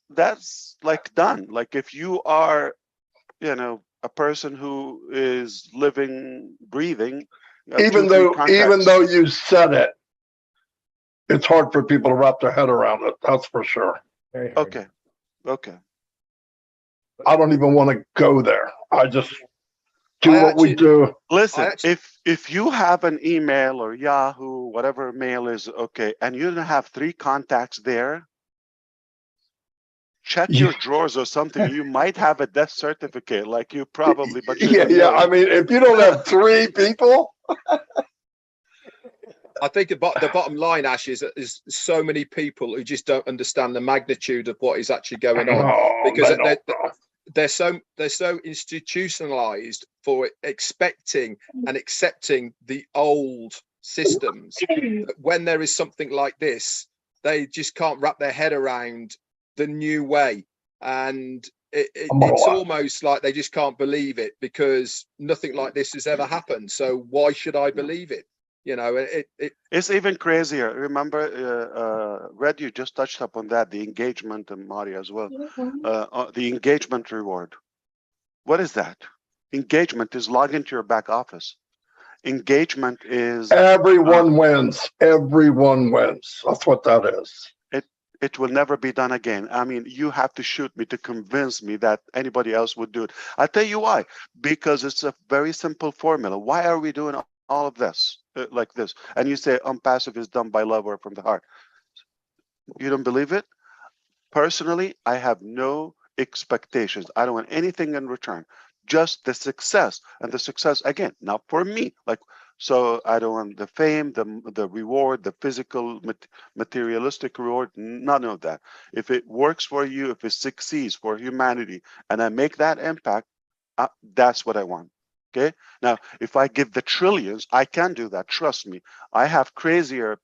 like done. Like if you are, a person who is living, breathing. Even though you said it, it's hard for people to wrap their head around it. That's for sure. Okay. Okay. I don't even want to go there. I just do I what we actually- do. Listen, actually- if you have an email or Yahoo, whatever mail is, okay, and you don't have 3 contacts there, check your drawers or something. You might have a death certificate, like you probably, but you Yeah, don't yeah. know. I mean, if you don't have 3 people, I think the bottom line, Ash, is so many people who just don't understand the magnitude of what is actually going on, because they're so institutionalized for expecting and accepting the old systems that when there is something like this, they just can't wrap their head around the new way, and it's almost like they just can't believe it, because nothing like this has ever happened. So why should I believe it? You know, It's even crazier. Remember, Red, you just touched upon that, the engagement, and Mari as well. The engagement reward. What is that? Engagement is log into your back office. Engagement is everyone wins. Everyone wins. That's what that is. it will never be done again. I mean, you have to shoot me to convince me that anybody else would do it. I'll tell you why. Because it's a very simple formula. Why are we doing all of this like this? And you say passive is done by love or from the heart. You don't believe it? Personally, I have no expectations. I don't want anything in return. Just the success, and the success again, not for me. Like, so I don't want the fame, the reward, the physical, materialistic reward. None of that. If it works for you, if it succeeds for humanity, and I make that impact, that's what I want. Okay. Now, if I give the trillions, I can do that. Trust me. I have crazier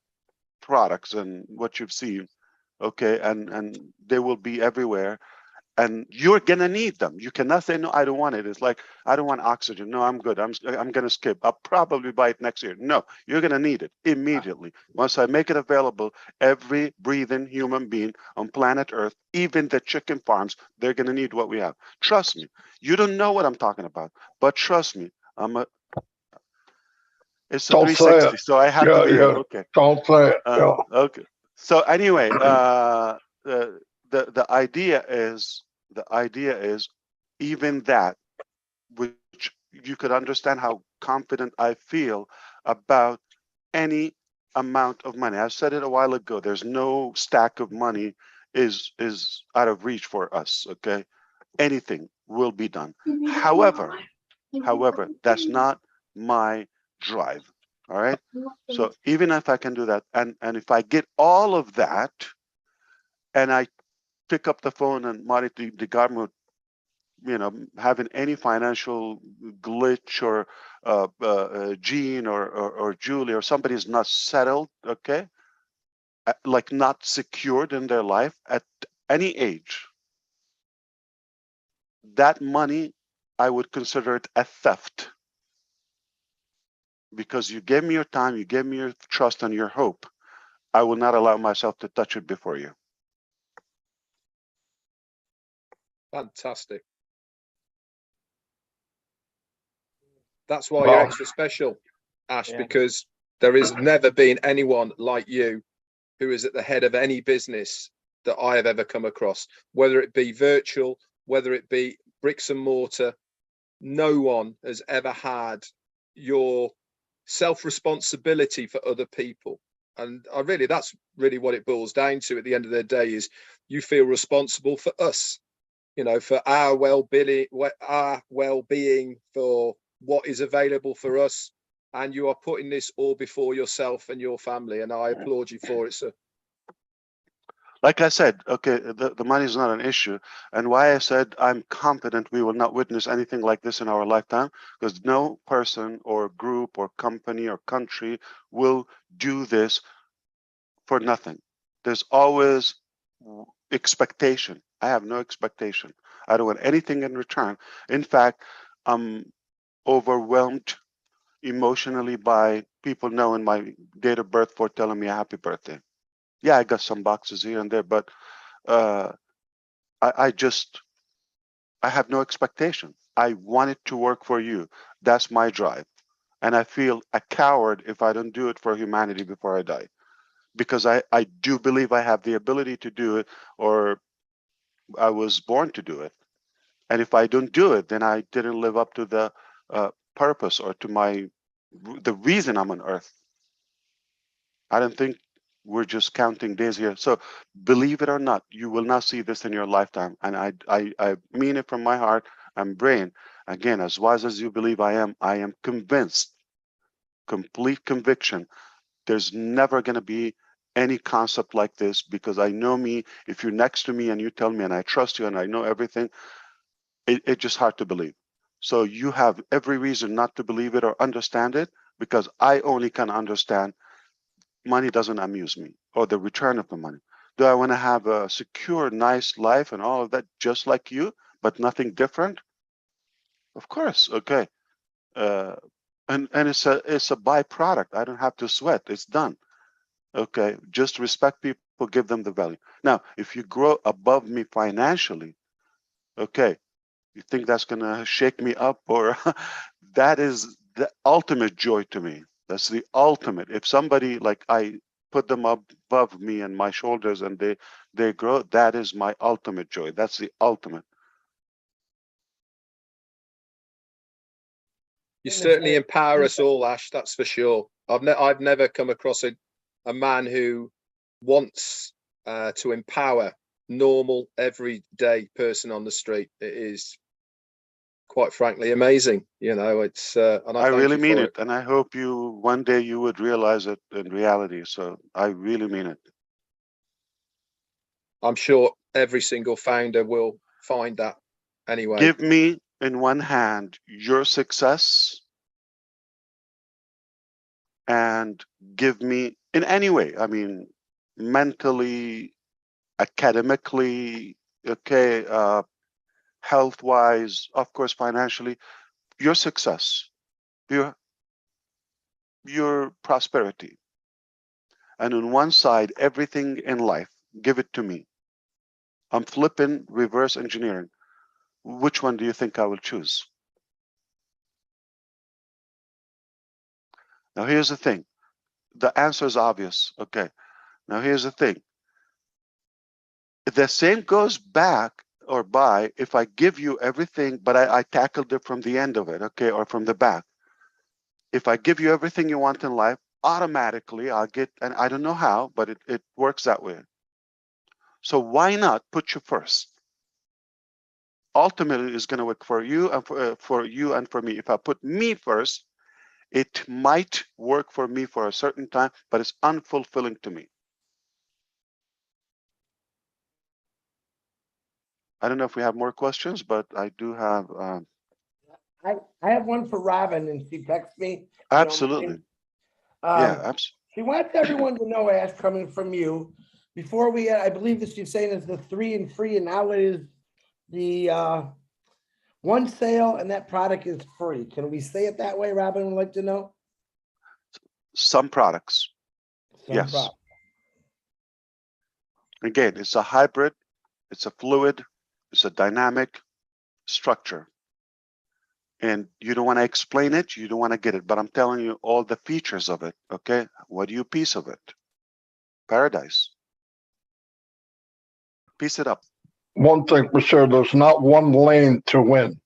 products than what you've seen. Okay, and they will be everywhere, and you're gonna need them. You cannot say no, I don't want it. It's like, I don't want oxygen. No, I'm good. I'm gonna skip. I'll probably buy it next year. No, you're gonna need it immediately. Once I make it available, every breathing human being on planet Earth, even the chicken farms, they're gonna need what we have. Trust me. You don't know what I'm talking about, but trust me, it's a Don't say 360, it. so I have to be here. Okay. Don't say it. Okay. So anyway, the idea is even that, which you could understand how confident I feel about any amount of money. I said it a while ago. There's no stack of money is out of reach for us. Okay, anything will be done. However, that's not my drive. All right. So even if I can do that, and if I get all of that, and I pick up the phone and monitor the government, having any financial glitch or Gene or Julie or somebody is not settled, okay, like not secured in their life at any age, that money, I would consider it a theft. Because you gave me your time, you gave me your trust and your hope. I will not allow myself to touch it before you. fantastic. That's why Wow. you're extra special, Ash, Yeah. because there has never been anyone like you who is at the head of any business that I have ever come across, whether it be virtual, whether it be bricks and mortar. No one has ever had your self-responsibility for other people. And that's really what it boils down to at the end of the day, is you feel responsible for us, for our well-being, for what is available for us. And you are putting this all before yourself and your family. And I applaud you for it, sir. Like I said, okay, the money is not an issue. And why I said I'm confident we will not witness anything like this in our lifetime, because no person or group or company or country will do this for nothing. There's always expectation. I have no expectation. I don't want anything in return. In fact, I'm overwhelmed emotionally by people knowing my date of birth for telling me a happy birthday. Yeah, I got some boxes here and there, but I have no expectation. I want it to work for you. That's my drive. And I feel a coward if I don't do it for humanity before I die. Because I do believe I have the ability to do it, or I was born to do it. And if I don't do it, then I didn't live up to the purpose or to the reason I'm on earth. I don't think we're just counting days here. So believe it or not, you will not see this in your lifetime. And I mean it from my heart and brain. Again, as wise as you believe I am convinced, complete conviction, there's never going to be any concept like this, because I know me. If you're next to me and you tell me and I trust you and I know everything, it's just hard to believe. So you have every reason not to believe it or understand it, because I only can understand money doesn't amuse me, or the return of the money. Do I want to have a secure, nice life and all of that, just like you, but nothing different? Of course, okay. And it's a byproduct. I don't have to sweat. It's done. Okay, just respect people, give them the value. Now, if you grow above me financially, okay, you think that's gonna shake me up, or that is the ultimate joy to me. That's the ultimate. If somebody, like, I put them up above me and my shoulders and they grow, that is my ultimate joy. That's the ultimate. You certainly empower us all, Ash. That's for sure. I've never come across a man who wants to empower normal, everyday person on the street. It is, quite frankly, amazing. You know, it's and I thank really you mean for it, and I hope one day you would realize it in reality. So I really mean it. I'm sure every single founder will find that anyway. Give me in one hand your success, and give me in any way. I mean, mentally, academically, okay, health-wise, of course, financially, your success, your prosperity. And on one side, everything in life, give it to me. I'm flipping reverse engineering. Which one do you think I will choose? Now, here's the thing. The answer is obvious. Okay. Now, here's the thing. The same goes back or by if I give you everything, but I tackled it from the end of it, okay, or from the back. If I give you everything you want in life, automatically I'll get, and I don't know how, but it works that way. So why not put you first? Ultimately, it's going to work for you and for you and for me. If I put me first, it might work for me for a certain time, but it's unfulfilling to me. I don't know if we have more questions, but I do have. I have one for Robin, and she texts me. if you don't Absolutely. mind. Yeah, Um, absolutely. She wants everyone to know, Ash, coming from you, before I believe this you're saying is the 3 and free, and now it is the one sale and that product is free. Can we say it that way? Robin would like to know. Some products. Some Yes. product. Again, it's a hybrid, it's a fluid, it's a dynamic structure. And you don't want to explain it, you don't want to get it, but I'm telling you all the features of it, okay? What do you piece of it? Paradise. Piece it up. One thing for sure, there's not one lane to win.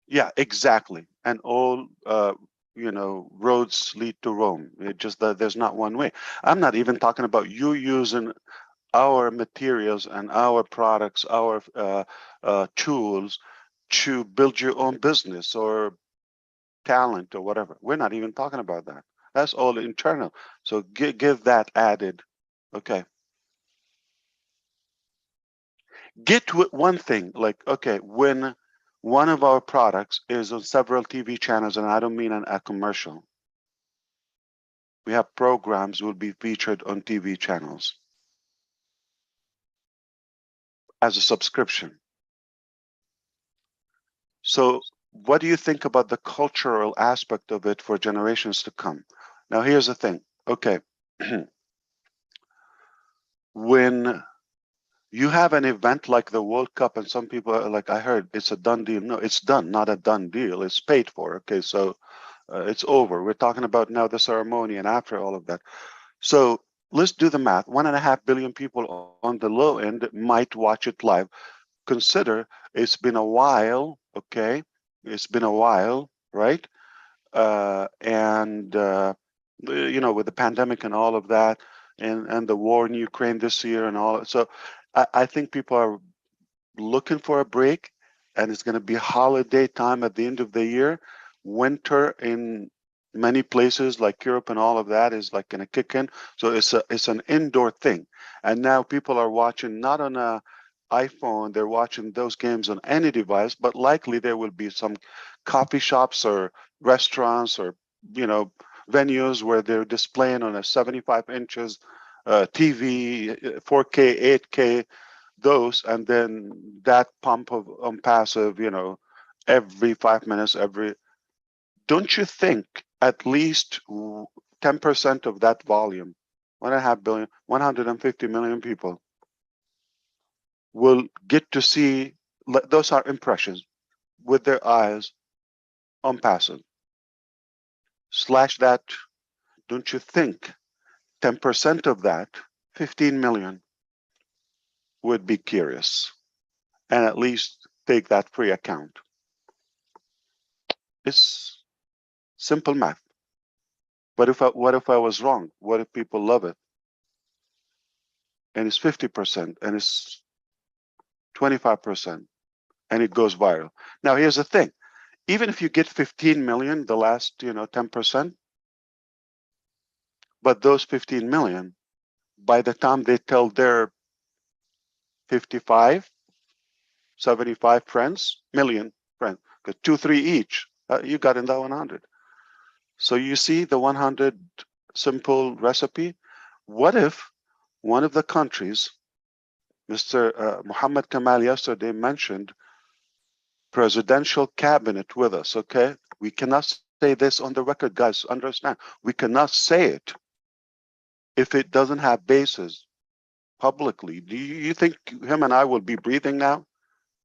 Yeah, exactly. And all, roads lead to Rome. It just that there's not one way. I'm not even talking about you using our materials and our products, our tools to build your own business or talent or whatever. We're not even talking about that. That's all internal. So give that added. Okay. Get one thing, like, okay, when one of our products is on several TV channels, and I don't mean a commercial. We have programs will be featured on TV channels as a subscription. So what do you think about the cultural aspect of it for generations to come? Now, here's the thing. Okay. When you have an event like the World Cup, and some people are like, I heard it's a done deal. No, it's done, not a done deal. It's paid for. Okay, so it's over. We're talking about now the ceremony and after all of that. So let's do the math. 1.5 billion people on the low end might watch it live. Consider it's been a while, okay? It's been a while, right? You know, with the pandemic and all of that, and the war in Ukraine this year and all. So I think people are looking for a break, and it's going to be holiday time at the end of the year. Winter in many places like Europe and all of that is like going to kick in. So it's an indoor thing. And now people are watching not on a iPhone, they're watching those games on any device, but likely there will be some coffee shops or restaurants or, you know, venues where they're displaying on a 75 inches TV, 4K, 8K, those, and then that pump of passive, you know, every 5 minutes, don't you think at least 10% of that volume, 1.5 billion, 150 million people will get to see, those are impressions with their eyes on passive. Slash that, don't you think 10% of that, 15 million, would be curious and at least take that free account? It's simple math. But what if I was wrong? What if people love it? And it's 50% and it's 25% and it goes viral. Now here's the thing. Even if you get 15 million, the last, 10%, but those 15 million, by the time they tell their 55, 75 million friends, 2, 3 each, you got in that 100. So you see the 100 simple recipe. What if one of the countries, Mr. Muhammad Kamal yesterday mentioned presidential cabinet with us, okay? We cannot say this on the record, guys, understand. We cannot say it if it doesn't have basis publicly. Do you think him and I will be breathing now?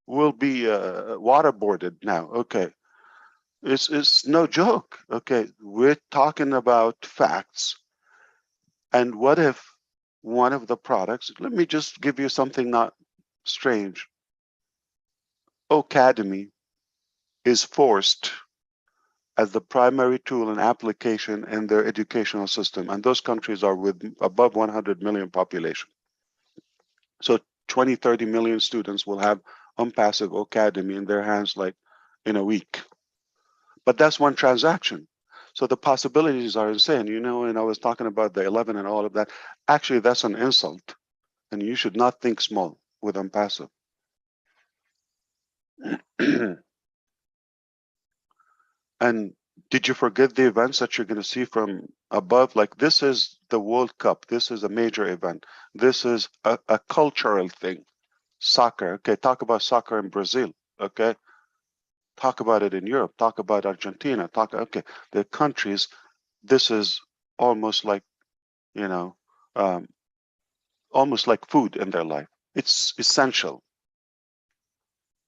We'll be waterboarded now, okay? It's no joke, okay? We're talking about facts. And what if one of the products, let me just give you something not strange. Ocademy is forced as the primary tool and application in their educational system. And those countries are with above 100 million population. So 20, 30 million students will have unpassive Ocademy in their hands like in a week. But that's one transaction. So the possibilities are insane. You know, and I was talking about the 11 and all of that. Actually, that's an insult. And you should not think small with unpassive. And did you forget the events that you're going to see from above? Like, this is the World Cup. This is a major event. This is a cultural thing. Soccer. Okay, talk about soccer in Brazil. Okay, talk about it in Europe. Talk about Argentina. Okay, the countries. This is almost like, almost like food in their life. It's essential.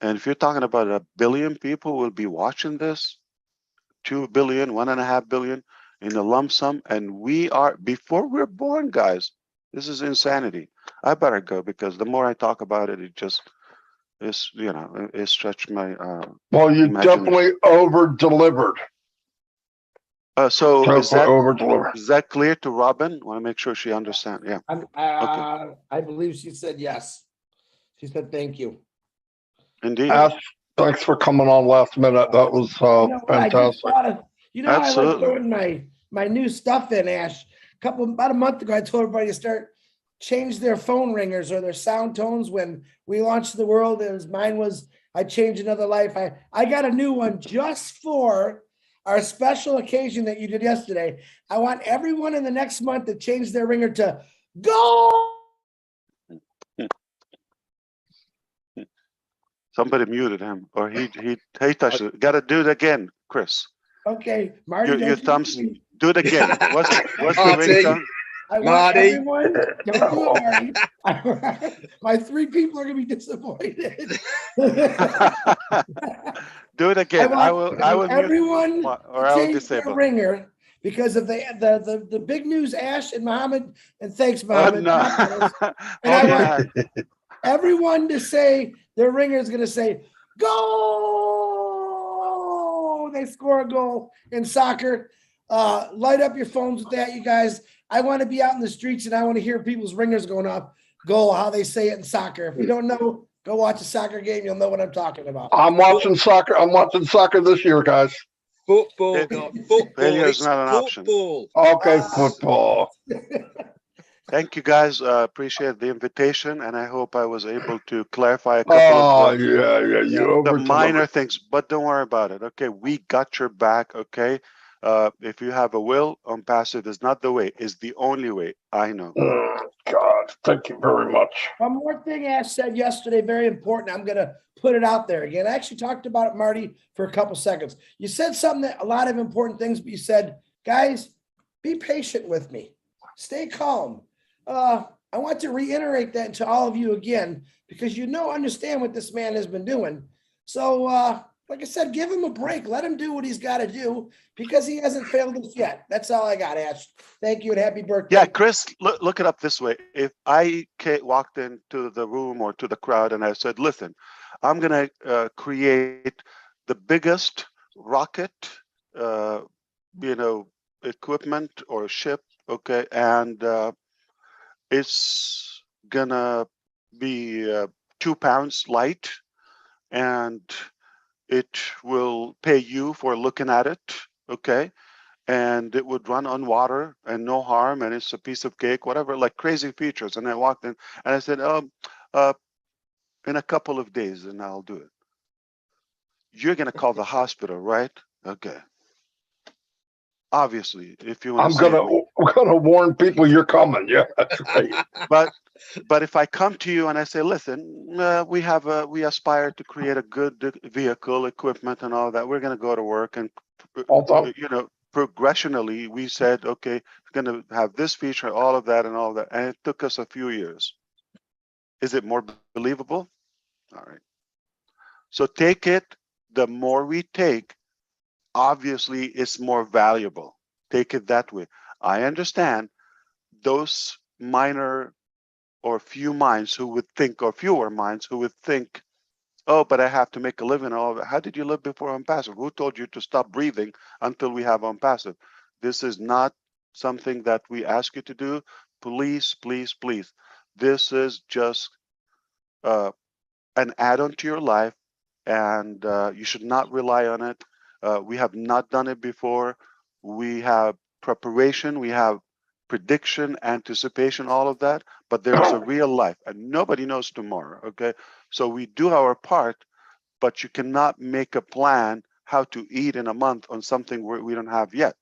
And if you're talking about 1 billion people will be watching this, 2 billion, 1.5 billion in a lump sum, and we are, before we're born, guys, this is insanity. I better go because the more I talk about it, it just is, it stretched my Well, you imagination. definitely over-delivered. So is over-delivered. that clear to Robin? I want to make sure she understands. Yeah. Okay. I believe she said yes. She said thank you. Indeed. Ash, thanks for coming on last minute. That was fantastic. I like throwing my new stuff in, Ash. About a month ago, I told everybody to change their phone ringers or their sound tones when we launched the world. Mine was I changed another life. I got a new one just for our special occasion that you did yesterday. I want everyone in the next month to change their ringer to go. Somebody muted him, or he touched it. Got to do it again, Chris. Okay, Marty. Your thumbs. Do it again. What's the ringtone? I want everyone. Don't do it, Marty. My 3 people are going to be disappointed. Do it again. I will. Everyone mute, or I will change disable. their ringer because of the big news, Ash and Muhammad, and thanks, Muhammad. No. And I Okay. want everyone to say their ringer is going to say, "Goal!" They score a goal in soccer. Light up your phones with that, you guys. I want to be out in the streets and I want to hear people's ringers going off. Goal, how they say it in soccer. If you don't know, go watch a soccer game. You'll know what I'm talking about. I'm watching soccer. I'm watching soccer this year, guys. Football, It- not football. failure is It's not an option. football. Okay, football. Thank you guys. Appreciate the invitation, and I hope I was able to clarify a couple Oh, of yeah. You the over minor things, but don't worry about it. Okay, we got your back. Okay, if you have a will, on passive is not the way; is the only way. I know. God, thank you very much. One more thing Ash said yesterday, very important. I'm going to put it out there again. I actually talked about it, Marty, for a couple seconds. You said something that a lot of important things, but you said, guys, be patient with me. Stay calm. I want to reiterate that to all of you again, because understand what this man has been doing. So, like I said, give him a break. Let him do what he's got to do because he hasn't failed us yet. That's all I got, Ash. Thank you and happy birthday. Yeah, Chris, look it up this way. If I walked into the room or to the crowd and I said, listen, I'm going to create the biggest rocket, equipment or ship, okay, and it's going to be 2 pounds light, and it will pay you for looking at it, okay? And it would run on water and no harm, and it's a piece of cake, whatever, like crazy features. And I walked in and I said, in a couple of days, and I'll do it. You're gonna call the hospital, right? Okay. Obviously, if you want I'm to save me. gonna warn people you're coming. Yeah, that's right. But if I come to you and I say, listen, we aspire to create a good vehicle, equipment, and all that. We're gonna go to work, and Although, progressionally, we said, okay, we're going to have this feature, all of that, and it took us a few years. Is it more believable? All right. So take it. The more we take, obviously, it's more valuable. Take it that way. I understand those minor or few minds who would think, or fewer minds who would think, oh, but I have to make a living. All of that. How did you live before on passive? Who told you to stop breathing until we have on passive? This is not something that we ask you to do. Please, please, please. This is just an add-on to your life, and you should not rely on it. We have not done it before. We have preparation. We have prediction, anticipation, all of that, but there is a real life and nobody knows tomorrow, okay? So we do our part, but you cannot make a plan how to eat in a month on something we don't have yet.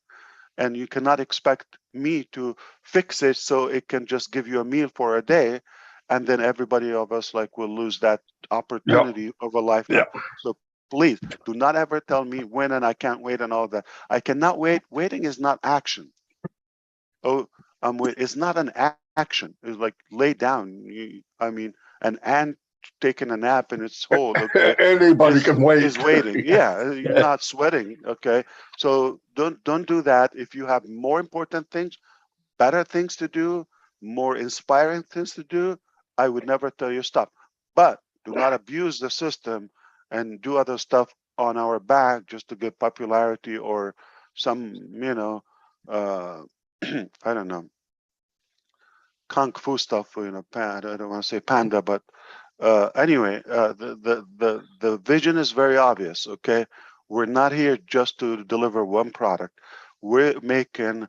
And you cannot expect me to fix it so it can just give you a meal for a day, and then everybody of us will lose that opportunity of a lifetime. Yeah. So please do not ever tell me when and I can't wait and all that. I cannot wait. Waiting is not action. Oh, it's not an action. It's like lay down. An ant taking a nap in its hole. Okay, anybody can wait. Is waiting. Yeah, you're not sweating. Okay, so don't do that. If you have more important things, better things to do, more inspiring things to do, I would never tell you stop. But do not abuse the system and do other stuff on our back just to get popularity or some, I don't know, kung fu stuff. I don't want to say panda, but anyway, the vision is very obvious. Okay, we're not here just to deliver one product. We're making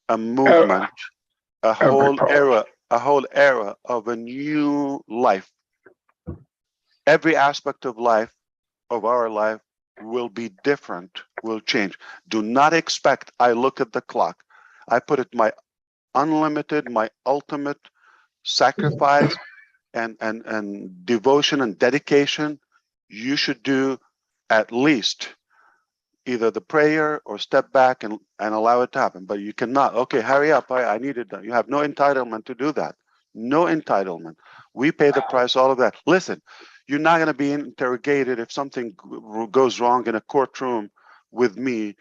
a movement, a whole era of a new life. Every aspect of life, of our life, will be different, will change. Do not expect, I look at the clock, I put it my unlimited, my ultimate sacrifice and devotion and dedication. You should do at least either the prayer or step back and allow it to happen. But you cannot, okay, hurry up, I need it done. You have no entitlement to do that. No entitlement. We pay the price, all of that. Listen, you're not going to be interrogated if something goes wrong in a courtroom with me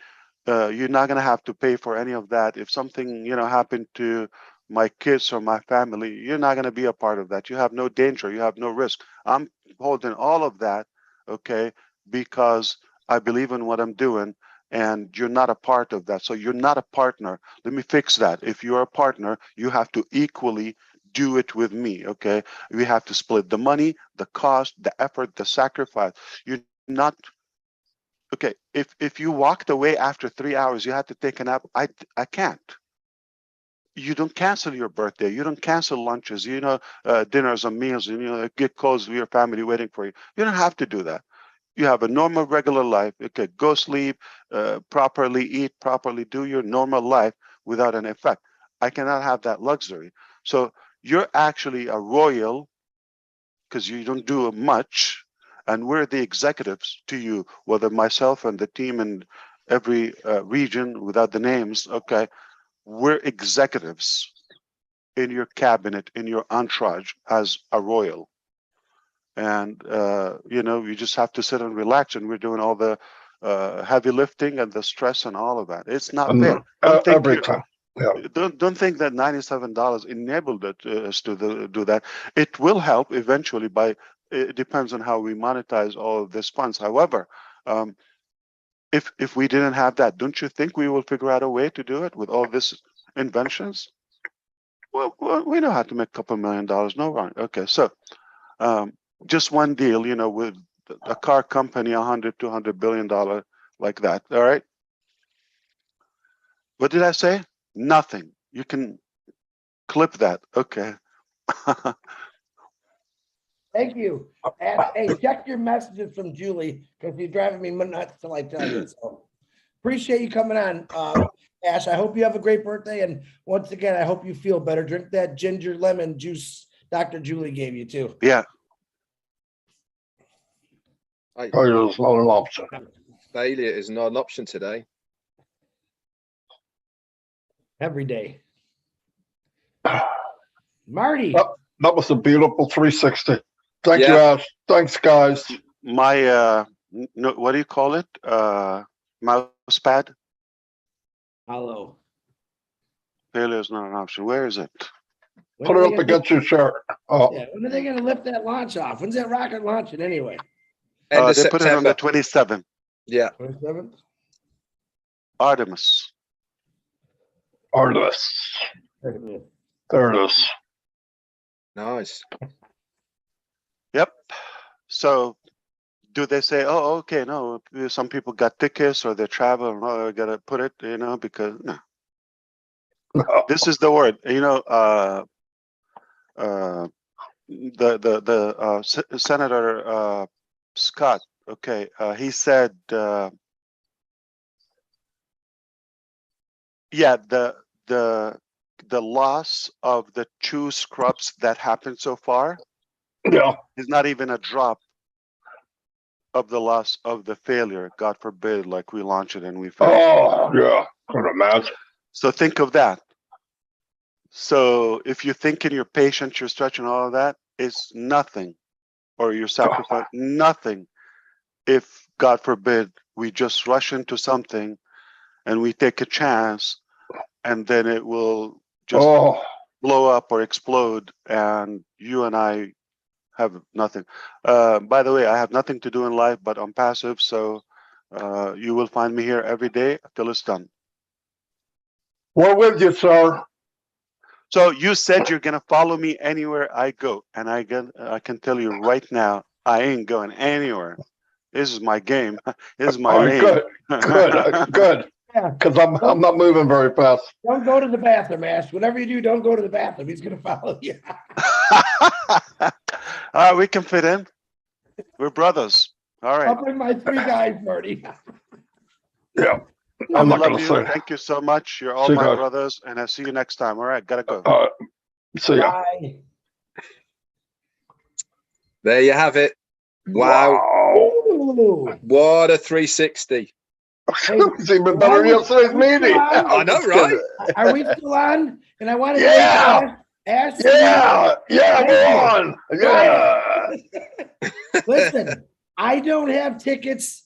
you're not going to have to pay for any of that. If something, happened to my kids or my family, you're not going to be a part of that. You have no danger. You have no risk. I'm holding all of that, okay, because I believe in what I'm doing, and you're not a part of that. So you're not a partner. Let me fix that. If you're a partner, you have to equally do it with me, okay? We have to split the money, the cost, the effort, the sacrifice. You're not okay. If you walked away after 3 hours, you had to take a nap. I can't. You don't cancel your birthday. You don't cancel lunches. Dinners and meals. And get close to your family waiting for you. You don't have to do that. You have a normal, regular life. Okay, go sleep properly, eat properly, do your normal life without an effect. I cannot have that luxury. So you're actually a royal because you don't do much, and we're the executives to you, whether myself and the team in every region without the names, okay, we're executives in your cabinet, in your entourage as a royal. And, you just have to sit and relax, and we're doing all the heavy lifting and the stress and all of that. It's not fair. Don't think Every time. Yeah. don't think that $97 enabled us to do that. It will help eventually. It depends on how we monetize all of these funds. However, if we didn't have that, don't you think we will figure out a way to do it with all these inventions? Well, we know how to make a couple $1 million. No wrong. Okay, so just one deal, with a car company, $100-200 billion like that. All right. What did I say? Nothing. You can clip that. Okay. Thank you. And, hey, check your messages from Julie because you're driving me nuts till I tell you. So appreciate you coming on, Ash. I hope you have a great birthday. And once again, I hope you feel better. Drink that ginger lemon juice Dr. Julie gave you too. Yeah. Failure is not an option. Failure is not an option today. Every day. Marty. That was a beautiful 360. Thank you, Yeah. Ash. Thanks, guys. My what do you call it? Mouse pad. Hello. Failure is not an option. Where is it? Put it up against your shirt. Oh, Yeah, when are they going to lift that launch off? When's that rocket launching anyway? End of They put it on September. the 27th. Yeah. 27th? Artemis. Artemis. There it is. Nice. Yep. So do they say, oh, okay, no, some people got tickets or they travel, no, I gotta put it, because no. No. This is the word, Senator Scott, okay, he said, yeah, the loss of the 2 scrubs that happened so far Yeah. is not even a drop of the loss of the failure. God forbid, like we launch it and we fail. Oh, yeah. Could imagine. So think of that. So if you're thinking you're patient, you're stretching all of that, it's nothing, or you're sacrificing nothing. If God forbid, we just rush into something and we take a chance, and then it will just blow up or explode, and you and I have nothing. By the way, I have nothing to do in life, but I'm passive, so you will find me here every day till it's done. We're with you, sir. So you said you're gonna follow me anywhere I go, and I can tell you right now, I ain't going anywhere. This is my game. This is my lane. Good. Yeah. Because I'm not moving very fast. Don't go to the bathroom, Ash. Whatever you do, don't go to the bathroom. He's going to follow you. We can fit in. We're brothers. All right. I'll bring my 3 guys, Marty. Yeah. I I'm not love going to you. say. Thank you so much. You're all See you my guys. brothers, and I'll see you next time. All right, gotta go. See ya. Bye. There you have it. Wow. Ooh. What a 360. It's even better than yesterday's meeting. I know, right? Are we still on? And I want to Yeah. Ash. Yeah, Thank we're you. on. Yeah. Listen, I don't have tickets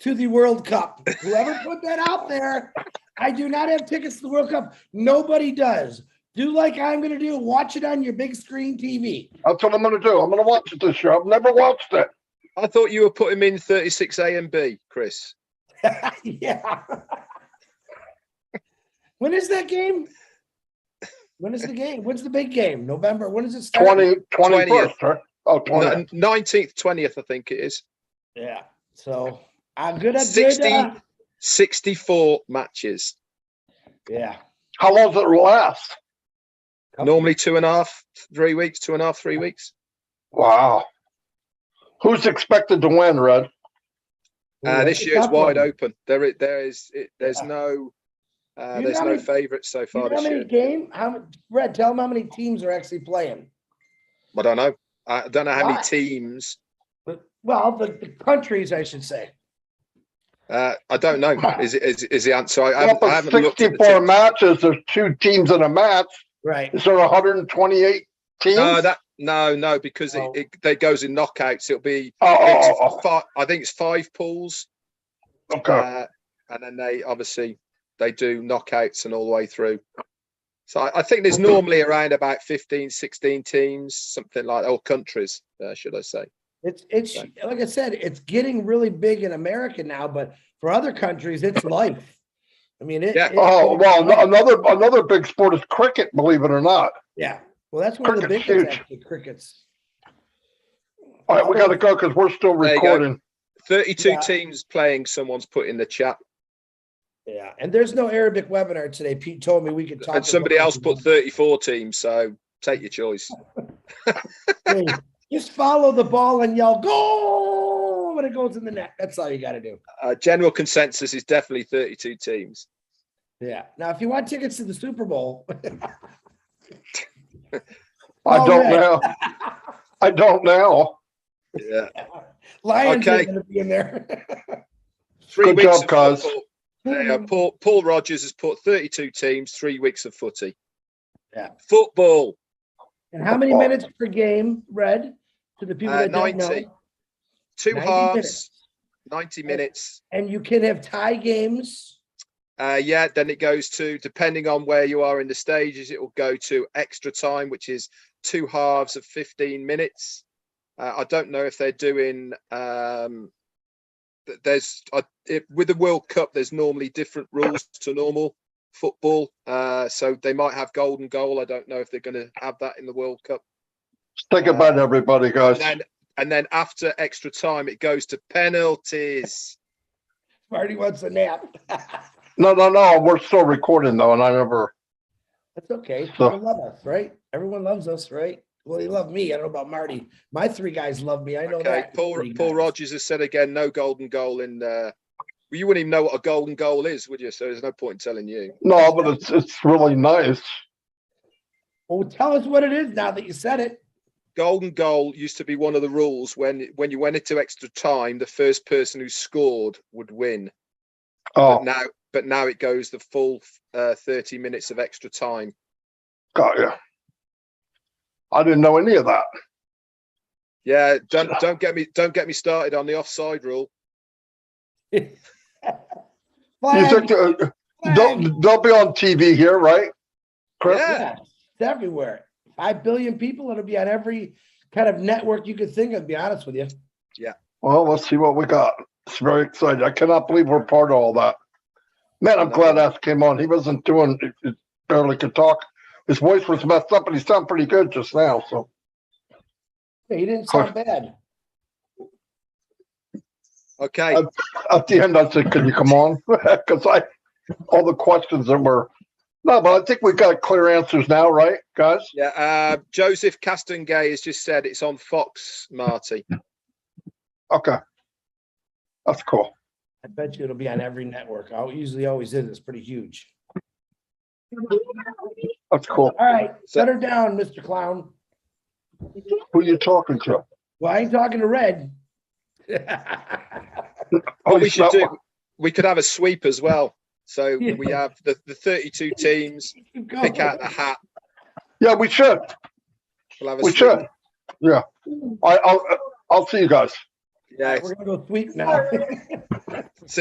to the World Cup. Whoever put that out there, I do not have tickets to the World Cup. Nobody does. Do like I'm going to do. Watch it on your big screen TV. That's what I'm going to do. I'm going to watch it this year. I've never watched it. I thought you were putting in 36A and B, Chris. Yeah. When is that game? When is the game? When's the big game? November. When does it start? 21st, right? Oh, 20th. 19th, 20th, I think it is. Yeah. So I'm good at 64 matches. Yeah. How long does it last? Normally 2.5, 3 weeks, 2.5, 3 weeks. Wow. Who's expected to win, Red? This year it's wide open. There's Yeah. no You there's know no how favorites so You far know how this many year. Red, tell them how many teams are actually playing. I don't know. I don't know how Why? many teams. Well, the countries, I should say. I don't know. Is the answer? I Well, for haven't looked at the 64 teams. matches, there's 2 teams in a match. Right. Is there 128 teams? No, because Oh. it goes in knockouts. It'll be Oh. I think it's 5 pools. Okay. And then they do knockouts and all the way through. So I think there's normally around about 15, 16 teams, something like that, or countries, should I say. It's like I said, it's getting really big in America now, but for other countries, it's life. I mean, Yeah. Another big sport is cricket, believe it or not. Yeah. Well, that's one of the Cricket's biggest huge. actually, crickets. All right, we got to go because we're still There you go. recording. 32 Yeah. teams playing, someone's put in the chat. Yeah. And there's no Arabic webinar today. Pete told me we could talk. And somebody else put 34 teams, so take your choice. Hey, just follow the ball and yell "Goal" when it goes in the net. That's all you got to do. General consensus is definitely 32 teams. Yeah. Now, if you want tickets to the Super Bowl, I All don't right. know. I don't know. Yeah. Lions Okay. are going to be in there. 3 Good weeks job, of cuz. football. Paul Rogers has put 32 teams, 3 weeks of footy. Yeah. Football, And how many minutes per game, Red, to the people that don't 90. know? 2 90 halves, minutes. 90 minutes. And you can have tie games. Then it goes to, depending on where you are in the stages, it will go to extra time, which is 2 halves of 15 minutes. I don't know if they're doing, with the World Cup, there's normally different rules to normal football. So they might have golden goal. I don't know if they're going to have that in the World Cup. Think about everybody, guys. And then after extra time, it goes to penalties. Marty wants a nap. No. We're still recording though, and I never. That's okay. So- People love us, right? Everyone loves us, right? Well, they love me. I don't know about Marty. My 3 guys love me. I know Okay, that. Paul 3 Paul guys. Rogers has said again, no golden goal in. Well, you wouldn't even know what a golden goal is, would you? So there's no point in telling you. No, but it's really nice. Well, tell us what it is now that you said it. Golden goal used to be one of the rules when you went into extra time, the first person who scored would win. Oh, But now it goes the full 30 minutes of extra time. got you. I didn't know any of that. Yeah, don't get me started on the offside rule. You Flag, think they'll be on TV here, right, Chris? Yeah. it's everywhere. 5 billion people. It'll be on every kind of network you could think of, to be honest with you. Well, let's see what we got. It's very exciting. I cannot believe we're part of all that. Man, I'm glad Ash came on. He wasn't doing, he barely could talk. His voice was messed up, but he sounded pretty good just now. So Yeah, he didn't sound bad. Okay. at the end, I said, "Can you come on?" Because all the questions that were no, but I think we've got clear answers now, right, guys? Yeah. Joseph Castengay has just said it's on Fox, Marty. Okay, that's cool. I bet you it'll be on every network. I usually always is. It's pretty huge. That's cool. All right, So- set her down, Mr. Clown. Who you talking to? Well, I ain't talking to Red. What we he's should not- do, we could have a sweep as well. So Yeah. we have the 32 teams, pick out the hat. Yeah, we should. We'll have a We sweep. should. Yeah. I'll see you guys. Yeah. We're gonna go sweep now.